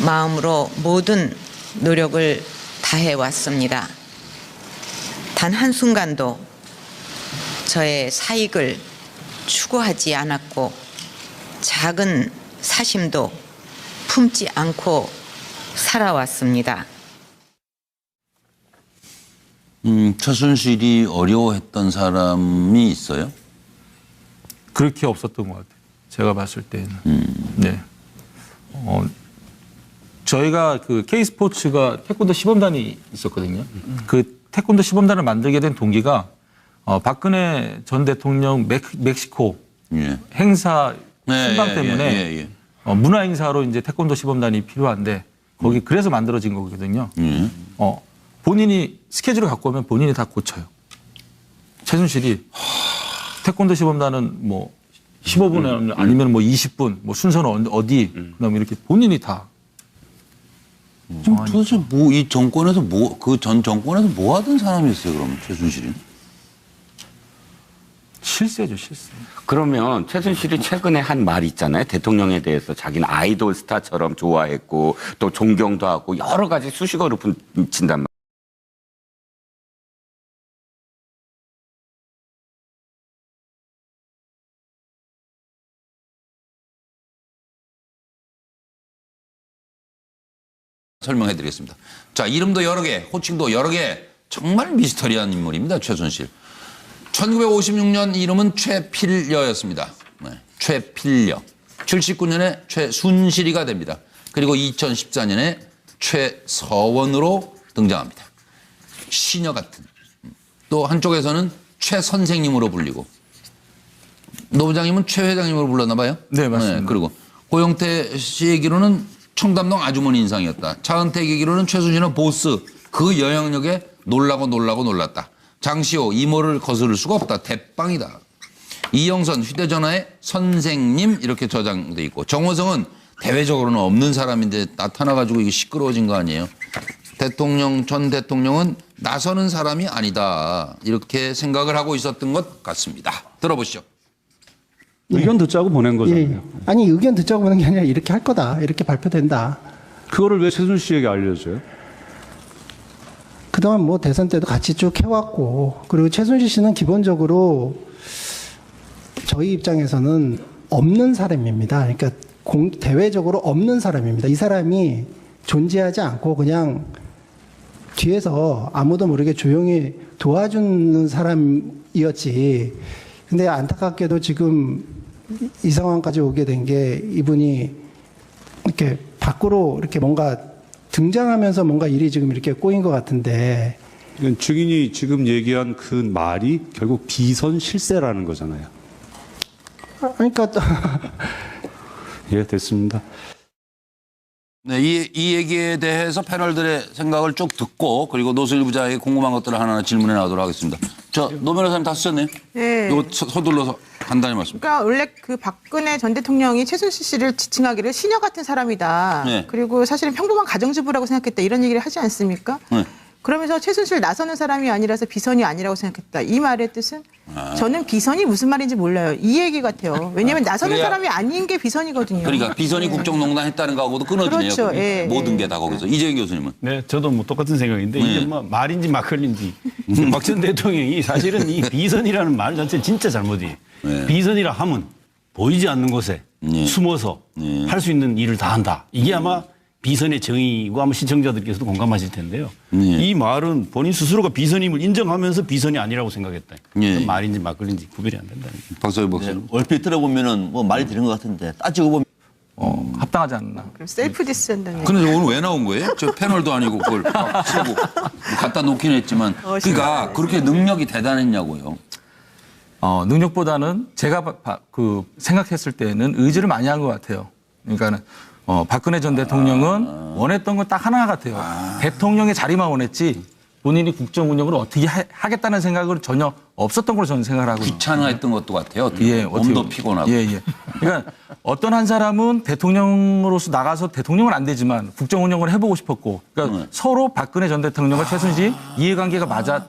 마음으로 모든 노력을 다해왔습니다. 단 한순간도 근처의 사익을 추구하지 않았고 작은 사심도 품지 않고 살아왔습니다. 최순실이 어려워했던 사람이 있어요? 그렇게 없었던 것 같아요. 제가 봤을 때는. 네. 저희가 그 K스포츠가 태권도 시범단이 있었거든요. 그 태권도 시범단을 만들게 된 동기가 박근혜 전 대통령 멕시코 행사 순방 때문에 문화 행사로 이제 태권도 시범단이 필요한데 거기 그래서 만들어진 거거든요. 본인이 스케줄을 갖고 오면 본인이 다 고쳐요. 최순실이 태권도 시범단은 뭐 15분 아니면 뭐 20분, 뭐 순서는 어디, 그다음에 이렇게 본인이 다. 도대체 뭐 이 정권에서 그 전 정권에서 뭐 하던 사람이었어요, 그러면 최순실이? 실세죠, 실세. 그러면 최순실이 최근에 한 말 있잖아요. 대통령에 대해서 자기는 아이돌 스타처럼 좋아했고 또 존경도 하고 여러 가지 수식어로 붙인단 말이에요. 설명해 드리겠습니다. 자, 이름도 여러 개, 호칭도 여러 개, 정말 미스터리한 인물입니다. 최순실. 1956년 이름은 최필려였습니다. 네, 최필려. 79년에 최순실이가 됩니다. 그리고 2014년에 최서원으로 등장합니다. 시녀 같은. 또 한쪽에서는 최 선생님으로 불리고, 노 부장님은 최 회장님으로 불렀나 봐요? 네, 맞습니다. 네, 그리고 고영태 씨 얘기로는 청담동 아주머니 인상이었다. 차은택 얘기로는 최순실은 보스. 그 영향력에 놀랐다. 장시호 이모를 거스를 수가 없다. 대빵이다. 이영선 휴대전화에 선생님 이렇게 저장돼 있고, 정호성은 대외적으로는 없는 사람인데 나타나가지고 이게 시끄러워진 거 아니에요. 전 대통령은 나서는 사람이 아니다. 이렇게 생각을 하고 있었던 것 같습니다. 들어보시죠. 의견 듣자고 보낸 거잖아요. 예. 아니 의견 듣자고 보낸 게 아니라 이렇게 할 거다. 이렇게 발표된다. 그거를 왜 최순실 씨에게 알려줘요? 그동안 뭐 대선 때도 같이 쭉 해왔고, 그리고 최순실 씨는 기본적으로 저희 입장에서는 없는 사람입니다. 그러니까 대외적으로 없는 사람입니다. 이 사람이 존재하지 않고 그냥 뒤에서 아무도 모르게 조용히 도와주는 사람이었지. 근데 안타깝게도 지금 이 상황까지 오게 된 게 이분이 이렇게 밖으로 이렇게 뭔가 등장하면서 뭔가 일이 지금 이렇게 꼬인 것 같은데. 증인이 지금 얘기한 그 말이 결국 비선 실세라는 거잖아요. 그러니까 예, 됐습니다. 네, 이 얘기에 대해서 패널들의 생각을 쭉 듣고, 그리고 노슬 부장에게 궁금한 것들을 하나하나 질문해 나가도록 하겠습니다. 노 변호사님 다 쓰셨네요? 네. 이거 서둘러서 간단히 말씀. 그러니까 원래 그 박근혜 전 대통령이 최순실 씨를 지칭하기를 시녀 같은 사람이다. 네. 그리고 사실은 평범한 가정주부라고 생각했다. 이런 얘기를 하지 않습니까? 네. 그러면서 최순실 나서는 사람이 아니라서 비선이 아니라고 생각했다. 이 말의 뜻은 저는 비선이 무슨 말인지 몰라요. 이 얘기 같아요. 왜냐하면 나서는 사람이 아닌 게 비선이거든요. 그러니까 비선이 국정농단 했다는 거하고도 끊어지네요. 그렇죠. 예, 모든 게 다 거기서. 이재영 교수님은. 네, 저도 뭐 똑같은 생각인데 이게 뭐 말인지 막걸리인지 박 전 대통령이 사실은 이 비선이라는 말 자체 진짜 잘못이에요. 비선이라 하면 보이지 않는 곳에 숨어서 할 수 있는 일을 다 한다. 이게 아마 비선의 정의고 아마 시청자들께서도 공감하실 텐데요. 이 말은 본인 스스로가 비선임을 인정하면서 비선이 아니라고 생각했다. 말인지 막걸리인지 구별이 안 된다. 박사님 목사님. 얼핏 들어보면은 뭐 말이 되는 것 같은데 따지고 보면 합당하지 않나. 그럼 셀프 디스 한다는 근데 오늘 왜 나온 거예요? 저 패널도 아니고 그걸 막 쓰고 갖다 놓긴 했지만, 그러니까 그렇게 능력이 대단했냐고요. 능력보다는 제가 생각했을 때는 의지를 많이 한 것 같아요. 그러니까는 박근혜 전 대통령은 원했던 건 딱 하나 같아요. 대통령의 자리만 원했지 본인이 국정 운영을 어떻게 하겠다는 생각은 전혀 없었던 걸로 저는 생각을 하고. 귀찮아했던 것도 같아요. 몸도 피곤하고. 그러니까 어떤 한 사람은 대통령으로서 나가서 대통령은 안 되지만 국정 운영을 해보고 싶었고, 그러니까 서로 박근혜 전 대통령과 최순실 이해관계가 맞아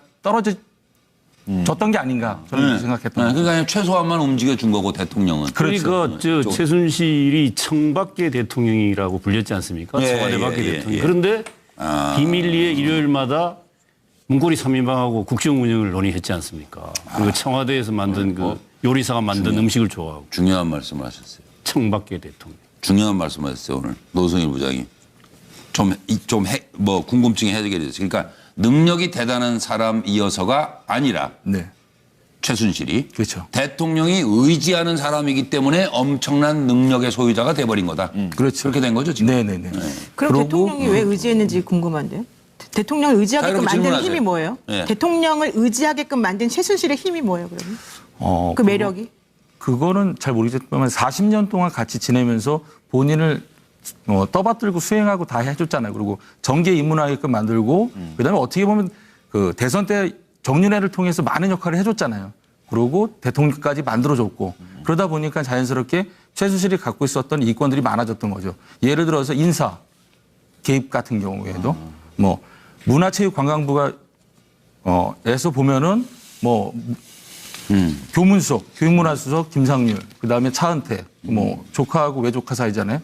졌던 게 아닌가 저는 생각했던. 그러니까 최소한만 움직여준 거고 대통령은. 그러니까 최순실이 청밖의 대통령이라고 불렸지 않습니까? 청와대 밖의 대통령. 그런데 비밀리에 일요일마다 문고리 3인방하고 국정 운영을 논의했지 않습니까? 그리고 청와대에서 만든 그 요리사가 만든 음식을 좋아하고. 중요한 말씀을 하셨어요. 청밖에 대통령. 중요한 말씀을 하셨어요. 오늘 노승일 부장이. 궁금증이 해결이 됐어요. 그러니까 능력이 대단한 사람이어서가 아니라 최순실이 그렇죠. 대통령이 의지하는 사람이기 때문에 엄청난 능력의 소유자가 돼버린 거다. 그렇죠. 그렇게 된 거죠 지금. 네네네. 그럼 대통령이 왜 의지했는지 궁금한데요. 대통령을 의지하게끔 만드는 질문하세요. 힘이 뭐예요? 네. 대통령을 의지하게끔 만든 최순실의 힘이 뭐예요, 그러면? 그 매력이? 그거는 잘 모르겠지만 40년 동안 같이 지내면서 본인을 떠받들고 수행하고 다 해줬잖아요. 그리고 정계 입문하게끔 만들고 그다음에 어떻게 보면 그 대선 때 정윤회를 통해서 많은 역할을 해줬잖아요. 그리고 대통령까지 만들어줬고 그러다 보니까 자연스럽게 최순실이 갖고 있었던 이권들이 많아졌던 거죠. 예를 들어서 인사 개입 같은 경우에도 뭐 문화체육관광부가 에서 보면은 뭐 교문수석, 교육문화수석 김상률, 그다음에 차은태, 뭐 조카하고 외조카 사이잖아요.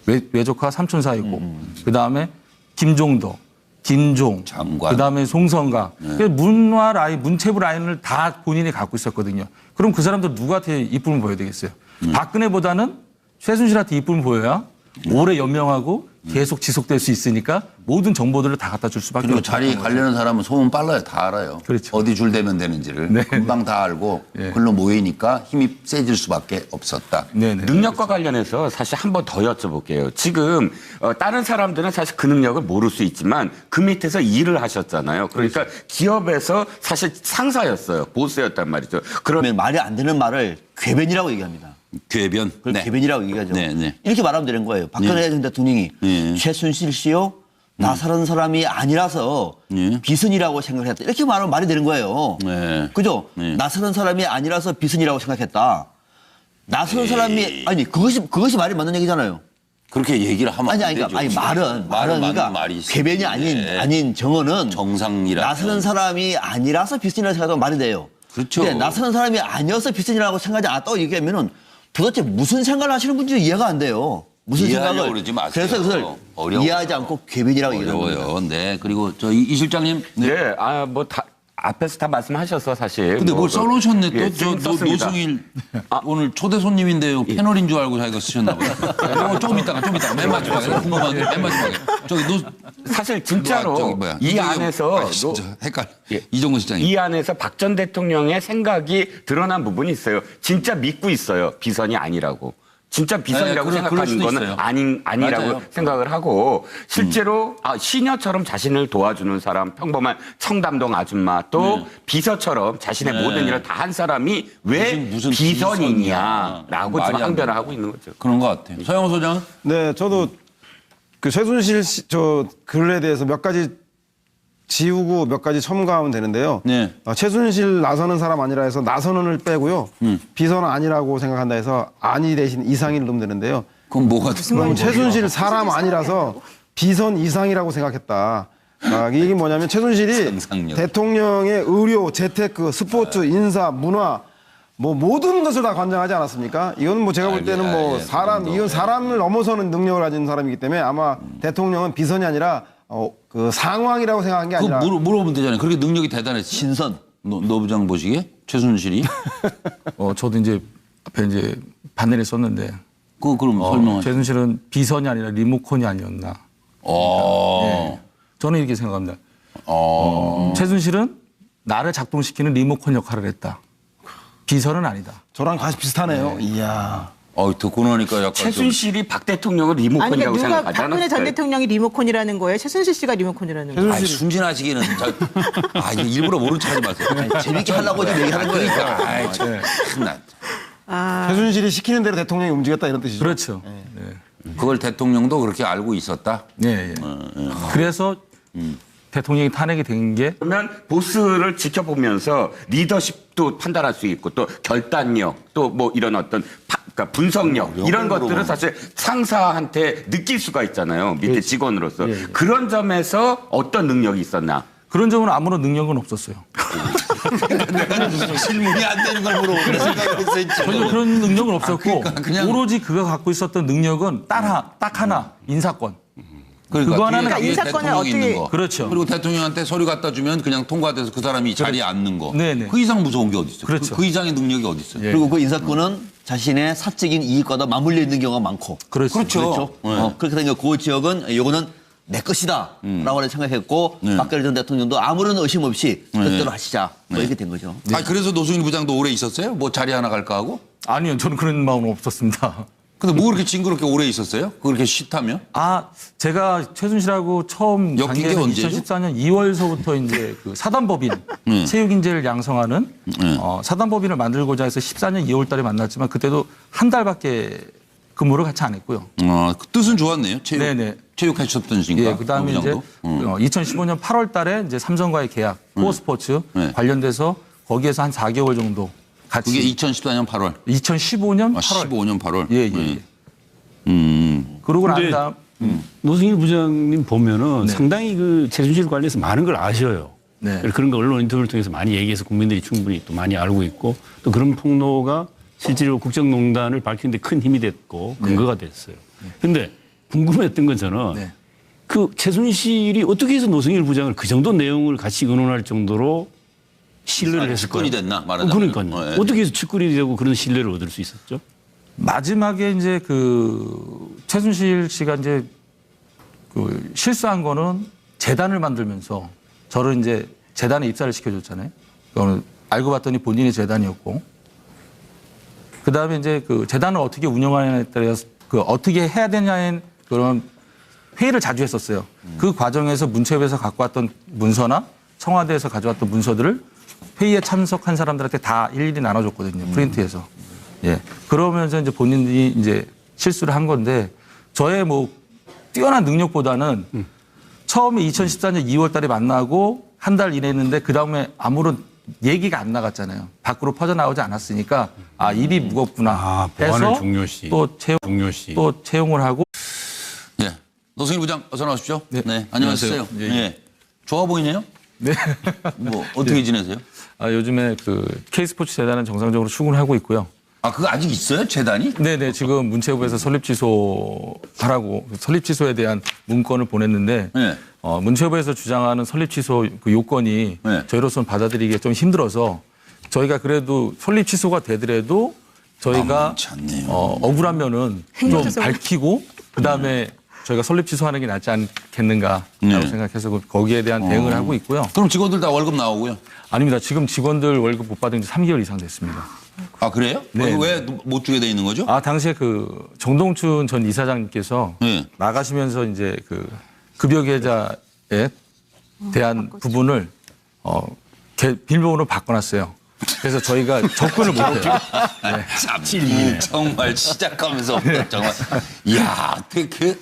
외조카 삼촌 사이고, 그다음에 김종덕, 김종, 그다음에 송성가. 문화 라인, 문체부 라인을 다 본인이 갖고 있었거든요. 그럼 그 사람들 누구한테 이쁨을 보여야 되겠어요? 박근혜보다는 최순실한테 이쁨을 보여야 오래 연명하고 계속 지속될 수 있으니까 모든 정보들을 다 갖다 줄 수밖에 그리고 없죠. 자리 가려는 사람은 소문 빨라요. 다 알아요. 그렇죠. 어디 줄 대면 되는지를 금방 다 알고 글로 모이니까 힘이 세질 수밖에 없었다. 능력과 관련해서 사실 한 번 더 여쭤볼게요. 지금 다른 사람들은 사실 그 능력을 모를 수 있지만 그 밑에서 일을 하셨잖아요. 그러니까 기업에서 사실 상사였어요. 보스였단 말이죠. 그러면 말이 안 되는 말을 궤변이라고 얘기합니다. 궤변? 그걸 궤변이라고 얘기하죠. 이렇게 말하면 되는 거예요. 박근혜 전 대통령이 최순실 씨요? 나서는 사람이 아니라서 비선이라고 생각했다. 이렇게 말하면 말이 되는 거예요. 그죠? 나서는 사람이 아니라서 비선이라고 생각했다. 나서는 사람이 아니 그것이 말이 맞는 얘기잖아요. 그렇게 얘기를 하면 안 되죠. 말은 그러니까 궤변이 아닌 정어는 정상이라 나서는 사람이 아니라서 비선이라고 생각하면 말이 돼요. 그렇죠. 근데 나서는 사람이 아니어서 비선이라고 생각하지 않았다고 얘기하면은 도대체 무슨 생각을 하시는 분인지 이해가 안 돼요. 무슨 생각을. 그러지 마세요. 그래서 그걸 이해하지 않고 궤변이라고 얘기하는 거예요. 네. 그리고 이 실장님. 네. 앞에서 다 말씀하셨어 사실. 근데 뭘 써놓으셨네 또. 예, 노승일 오늘 초대 손님인데요. 패널인 줄 알고 자기가 쓰셨나 봐요. 이거 조금 이따가 맨 마지막에 궁금한데 맨 마지막에. 사실 진짜로 이 안에서 헷갈려. 이종근 실장님. 이 안에서 박 전 대통령의 생각이 드러난 부분이 있어요. 진짜 믿고 있어요. 비선이 아니라고. 진짜 비선이라고 생각하는 거는 아니라고 맞아요. 생각을 하고 실제로 시녀처럼 자신을 도와주는 사람, 평범한 청담동 아줌마 또 비서처럼 자신의 모든 일을 다 한 사람이 왜 무슨 비선이냐라고 지금 항변을 하고 있는 거죠. 그런 것 같아요. 서영호 소장. 네, 저도 그 최순실 씨 글에 대해서 몇 가지 지우고 몇 가지 첨가하면 되는데요. 최순실 나서는 사람 아니라 해서 나서는을 빼고요. 비선은 아니라고 생각한다 해서 아니 대신 이상을 넣으면 되는데요. 그럼 뭐가 그럼 최순실 사람 아니라서 비선 이상이라고 생각했다. 이게 뭐냐면 최순실이 대통령의 의료, 재테크, 스포츠, 인사, 문화 뭐 모든 것을 다 관장하지 않았습니까? 이건 제가 볼 때는 이건 사람을 넘어서는 능력을 가진 사람이기 때문에 아마 대통령은 비선이 아니라 그 상황이라고 생각한 게 아니라. 물어보면 되잖아요. 그렇게 능력이 대단했어. 신선. 노 부장 보시기에 최순실이. 저도 이제 앞에 이제 판넬에 썼는데. 그럼 설명하세요. 최순실은 비선이 아니라 리모컨이 아니었나. 저는 이렇게 생각합니다. 최순실은 나를 작동시키는 리모컨 역할을 했다. 비선은 아니다. 저랑 가시 비슷하네요. 이야. 듣고 나니까 약간 최순실이 박 대통령을 리모컨이라고 생각하지 않았어요? 박근혜 전 대통령이 리모컨이라는 거예요? 최순실 씨가 리모컨이라는 거예요? 순진하시기는. 일부러 모른 척 하지 마세요. 재밌게 하려고 지금 얘기하는 거니까. 최순실이 시키는 대로 대통령이 움직였다 이런 뜻이죠. 그렇죠. 그걸 대통령도 그렇게 알고 있었다? 네. 그래서 대통령이 탄핵이 된 게 그러면 보스를 지켜보면서 리더십도 판단할 수 있고 또 결단력 또 뭐 이런 어떤 그러니까 분석력 이런 것들을 사실 상사한테 느낄 수가 있잖아요. 밑에 직원으로서. 그런 점에서 어떤 능력이 있었나? 그런 점은 아무런 능력은 없었어요. 질문이 안 되는 걸 물어보는 생각을 했어요. 전혀 그런 능력은 없었고 오로지 그가 갖고 있었던 능력은 딱 하나 인사권. 그러니까 그거 하나는 뒤에 인사권을 대통령이 어떻게- 있는 거. 그렇죠. 그리고 대통령한테 서류 갖다 주면 그냥 통과돼서 그 사람이 자리에 앉는 거. 네네. 그 이상 무서운 게 어디 있어요? 그렇죠. 그 이상의 능력이 어디 있어요? 그리고 그 인사권은 자신의 사적인 이익과도 맞물려 있는 경우가 많고. 그렇죠. 그렇죠. 네. 그렇게 되니까 그 지역은 요거는 내 것이다 라고 생각했고 박근혜 전 대통령도 아무런 의심 없이 뜻대로 하시자 뭐 이렇게 된 거죠. 아, 그래서 노승일 부장도 오래 있었어요? 뭐 자리 하나 갈까 하고? 아니요, 저는 그런 마음은 없었습니다. 근데 뭐 그렇게 징그럽게 오래 있었어요? 그렇게 싫다며? 아, 제가 최순실하고 처음 엮인 게 관계는 언제죠? 2014년 2월서부터 이제 그 사단법인 체육인재를 양성하는 사단법인을 만들고자 해서 14년 2월달에 만났지만 그때도 한 달밖에 근무를 같이 안 했고요. 그 뜻은 좋았네요. 네네. 체육하셨던지니까. 예, 그다음에 이제 2015년 8월달에 이제 삼성과의 계약, 코어스포츠 관련돼서 거기에서 한 4개월 정도 같이. 그게 2014년 8월. 2015년 8월. 15년 8월. 예, 예. 그러고 난 근데 다음 노승일 부장님 보면은 상당히 그 최순실 관련해서 많은 걸 아셔요. 네. 그런 거 언론 인터뷰를 통해서 많이 얘기해서 국민들이 충분히 또 많이 알고 있고 또 그런 폭로가 실제로 국정농단을 밝히는 데 큰 힘이 됐고 근거가 됐어요. 그런데 궁금했던 건 저는 그 최순실이 어떻게 해서 노승일 부장을 그 정도 내용을 같이 의논할 정도로 신뢰를 했을까요? 측근이 됐나 말하자면. 그러니까요. 어떻게 해서 측근이 되고 그런 신뢰를 얻을 수 있었죠? 마지막에 이제 그 최순실 씨가 이제 그 실수한 거는 재단을 만들면서 저를 이제 재단에 입사를 시켜줬잖아요. 그거는 알고 봤더니 본인의 재단이었고. 그 다음에 이제 그 재단을 어떻게 운영하냐에 따라서 그 어떻게 해야 되냐는 그런 회의를 자주 했었어요. 그 과정에서 문체부에서 갖고 왔던 문서나 청와대에서 가져왔던 문서들을 회의에 참석한 사람들한테 다 일일이 나눠줬거든요. 프린트해서. 예. 그러면서 이제 본인이 이제 실수를 한 건데 저의 뭐 뛰어난 능력보다는 처음에 2014년 2월 달에 만나고 한 달 일했는데 그 다음에 아무런 얘기가 안 나갔잖아요. 밖으로 퍼져나오지 않았으니까 아, 일이 무겁구나 보안을 해서 중요시. 또 채용을 하고. 예. 노승일 부장 어서 나오십시오. 네. 안녕하세요. 안녕하세요. 예. 좋아 보이네요. 네. 뭐 어떻게 지내세요? 아, 요즘에 그 K스포츠 재단은 정상적으로 출근을 하고 있고요. 아, 그거 아직 있어요? 재단이? 네네. 지금 문체부에서 설립 취소하라고 설립 취소에 대한 문건을 보냈는데 문체부에서 주장하는 설립 취소 그 요건이 저희로서는 받아들이기가 좀 힘들어서 저희가 그래도 설립 취소가 되더라도 저희가 억울한 면은 좀 밝히고 그다음에 저희가 설립 취소하는 게 낫지 않겠는가라고 생각해서 거기에 대한 대응을 하고 있고요. 그럼 직원들 다 월급 나오고요? 아닙니다. 지금 직원들 월급 못 받은 지 3개월 이상 됐습니다. 아, 그래요? 네. 왜 못 주게 돼 있는 거죠? 아, 당시에 그 정동춘 전 이사장님께서 나가시면서 이제 그 급여 계좌에 대한 부분을 비밀번호로 바꿔놨어요. 그래서 저희가 접근을 못해요. 네. 정말 시작하면서 정말 이야 어떻게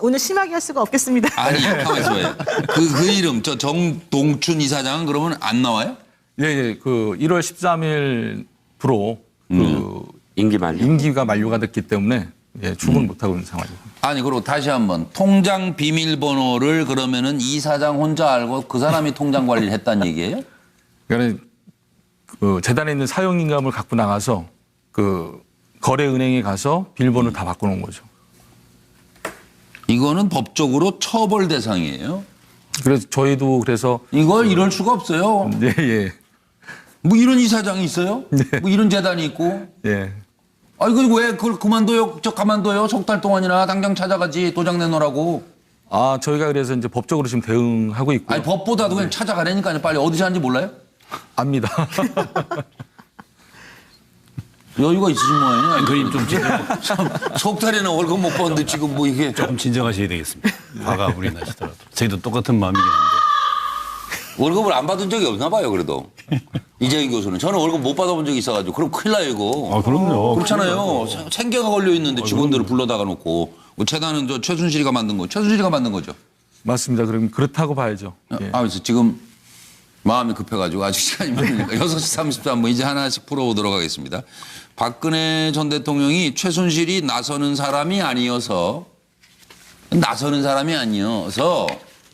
오늘 심하게 할 수가 없겠습니다. 아니 가만있어 봐요. 그 이름 저 정동춘 이사장은 그러면 안 나와요? 예. 그 1월 13일부로 그 임기가 만료가 됐기 때문에 출근 못 하고 있는 상황입니다. 아니 그리고 다시 한번 통장 비밀번호를 그러면은 이사장 혼자 알고 그 사람이 통장 관리를 했다는 얘기예요? 그러니까 그 재단에 있는 사용인감을 갖고 나가서 그 거래은행에 가서 비밀번호를 다 바꿔놓은 거죠. 이거는 법적으로 처벌 대상이에요. 그래서 저희도 그래서 이걸 이럴 수가 없어요. 네, 예. 뭐 이런 이사장이 있어요? 뭐 이런 재단이 있고. 예. 아니 그리고 왜 그걸 그만둬요? 저 가만둬요? 석 달 동안이나 당장 찾아가지 도장 내놓으라고. 아, 저희가 그래서 이제 법적으로 지금 대응하고 있고요. 아니 법보다도 그냥 찾아가라니까요. 빨리 어디서 하는지 몰라요? 압니다. 여유가 있으신 모양이네. 그림 좀 석 달이나 월급 못 받는데 지금 뭐 이게 조금 진정하셔야 되겠습니다. 화가 불이 나시더라도 저희도 똑같은 마음이긴 한데 월급을 안 받은 적이 없나 봐요. 그래도 이재희 교수는 저는 월급 못 받아본 적이 있어가지고 그럼 큰일 나요 이거. 아 그럼요. 그렇잖아요. 생계가 걸려 있는데 직원들을 불러다가 놓고 재단은 저 최순실이가 만든 거. 최순실이가 만든 거죠. 맞습니다. 그럼 그렇다고 봐야죠. 예. 아, 그래서 지금 마음이 급해가지고 아직 시간이 많으니까 6시 33분 이제 하나씩 풀어보도록 하겠습니다. 박근혜 전 대통령이 최순실이 나서는 사람이 아니어서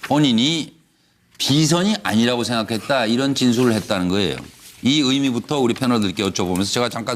본인이 비선이 아니라고 생각했다 이런 진술을 했다는 거예요. 이 의미부터 우리 패널들께 여쭤보면서 제가 잠깐